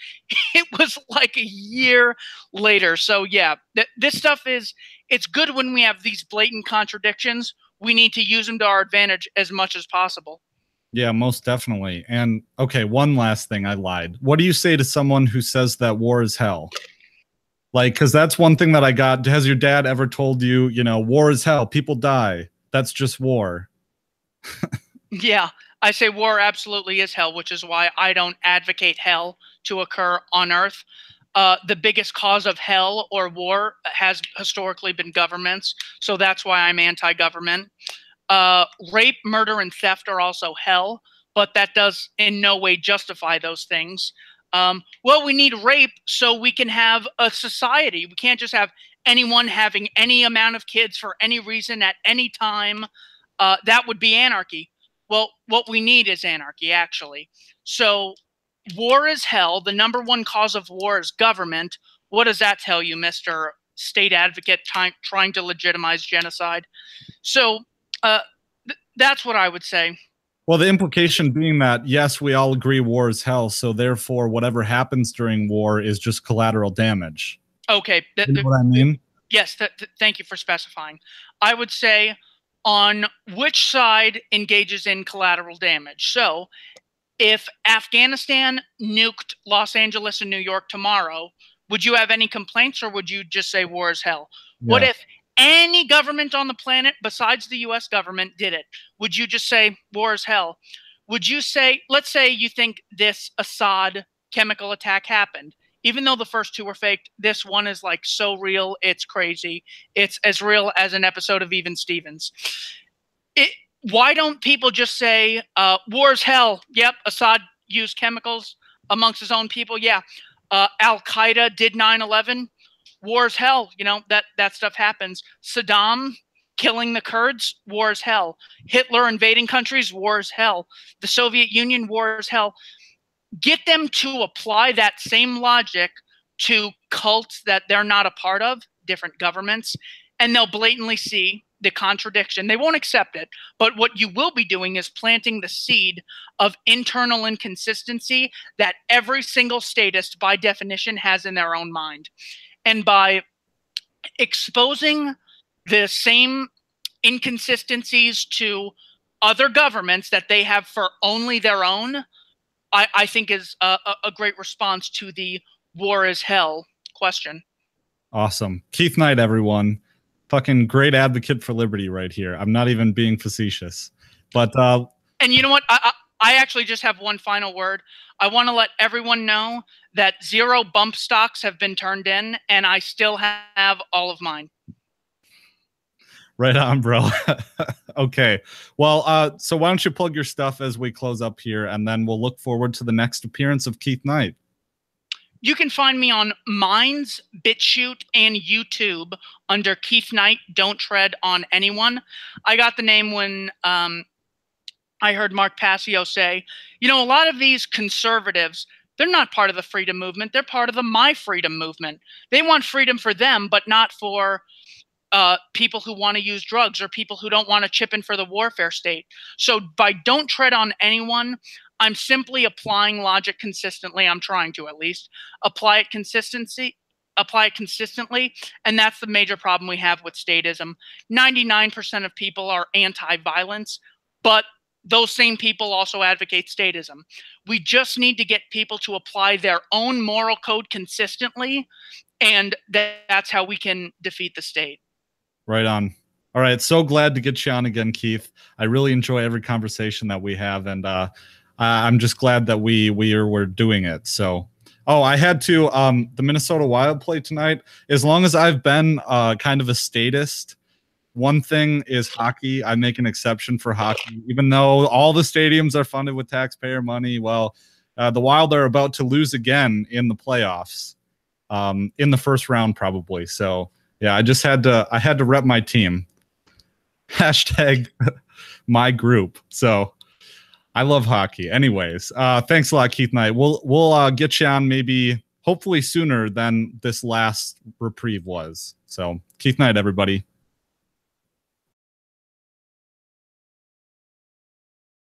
Speaker 2: It was like a year later. So yeah, this stuff it's good when we have these blatant contradictions. We need to use them to our advantage as much as possible.
Speaker 1: Yeah, most definitely. And okay, one last thing, I lied. What do you say to someone who says that war is hell? Like, because that's one thing that I got. Has your dad ever told you, war is hell, people die? That's just war.
Speaker 2: Yeah, I say war absolutely is hell, which is why I don't advocate hell to occur on Earth. The biggest cause of hell or war has historically been governments, so that's why I'm anti-government. Rape, murder, and theft are also hell, but that does in no way justify those things. Well, we need rape so we can have a society. We can't just have anyone having any amount of kids for any reason at any time. That would be anarchy. Well, what we need is anarchy, actually. So war is hell. The number one cause of war is government. What does that tell you, Mr. State Advocate trying to legitimize genocide? So that's what I would say.
Speaker 1: Well, the implication being that, yes, we all agree war is hell, so therefore whatever happens during war is just collateral damage.
Speaker 2: Okay.
Speaker 1: You know what I mean?
Speaker 2: Yes, thank you for specifying. I would say on which side engages in collateral damage. So if Afghanistan nuked Los Angeles and New York tomorrow, would you have any complaints, or would you just say war is hell?
Speaker 1: Yeah.
Speaker 2: What if any government on the planet besides the US government did it? Would you just say war is hell? Would you say, let's say you think this Assad chemical attack happened, even though the first two were faked, this one is like so real, it's crazy. It's as real as an episode of Even Stevens. Why don't people just say, war is hell? Yep, Assad used chemicals amongst his own people. Yeah. Al-Qaeda did 9/11. War is hell. You know, that stuff happens. Saddam killing the Kurds, war is hell. Hitler invading countries, war is hell. The Soviet Union, war is hell. Get them to apply that same logic to cults that they're not a part of, different governments, and they'll blatantly see the contradiction. They won't accept it, but what you will be doing is planting the seed of internal inconsistency that every single statist, by definition, has in their own mind. And by exposing the same inconsistencies to other governments that they have for only their own, I think is a great response to the war is hell question. Awesome. Keith Knight, everyone. Fucking great advocate for liberty right here. I'm not even being facetious. But and you know what? I actually just have one final word. I want to let everyone know that 0 bump stocks have been turned in, and I still have all of mine. Right on, bro. Okay. Well, so why don't you plug your stuff as we close up here, and then we'll look forward to the next appearance of Keith Knight. You can find me on Minds, BitChute, and YouTube under Keith Knight. Don't tread on anyone. I got the name when I heard Mark Passio say, you know, a lot of these conservatives, they're not part of the freedom movement. They're part of the My Freedom movement. They want freedom for them, but not for people who want to use drugs or people who don't want to chip in for the warfare state. So by don't tread on anyone, I'm simply applying logic consistently. I'm trying to at least apply it consistently, and that's the major problem we have with statism. 99% of people are anti-violence, but those same people also advocate statism. We just need to get people to apply their own moral code consistently, and that's how we can defeat the state. Right on. All right. So glad to get you on again, Keith. I really enjoy every conversation that we have, and I'm just glad that we're doing it. So, oh, I had to the Minnesota Wild play tonight. As long as I've been kind of a statist, one thing is hockey. I make an exception for hockey, even though all the stadiums are funded with taxpayer money. Well, the Wild are about to lose again in the playoffs, in the first round probably. So yeah, I had to rep my team. Hashtag my group. So I love hockey. Anyways, thanks a lot, Keith Knight. We'll get you on maybe hopefully sooner than this last reprieve was. So Keith Knight, everybody.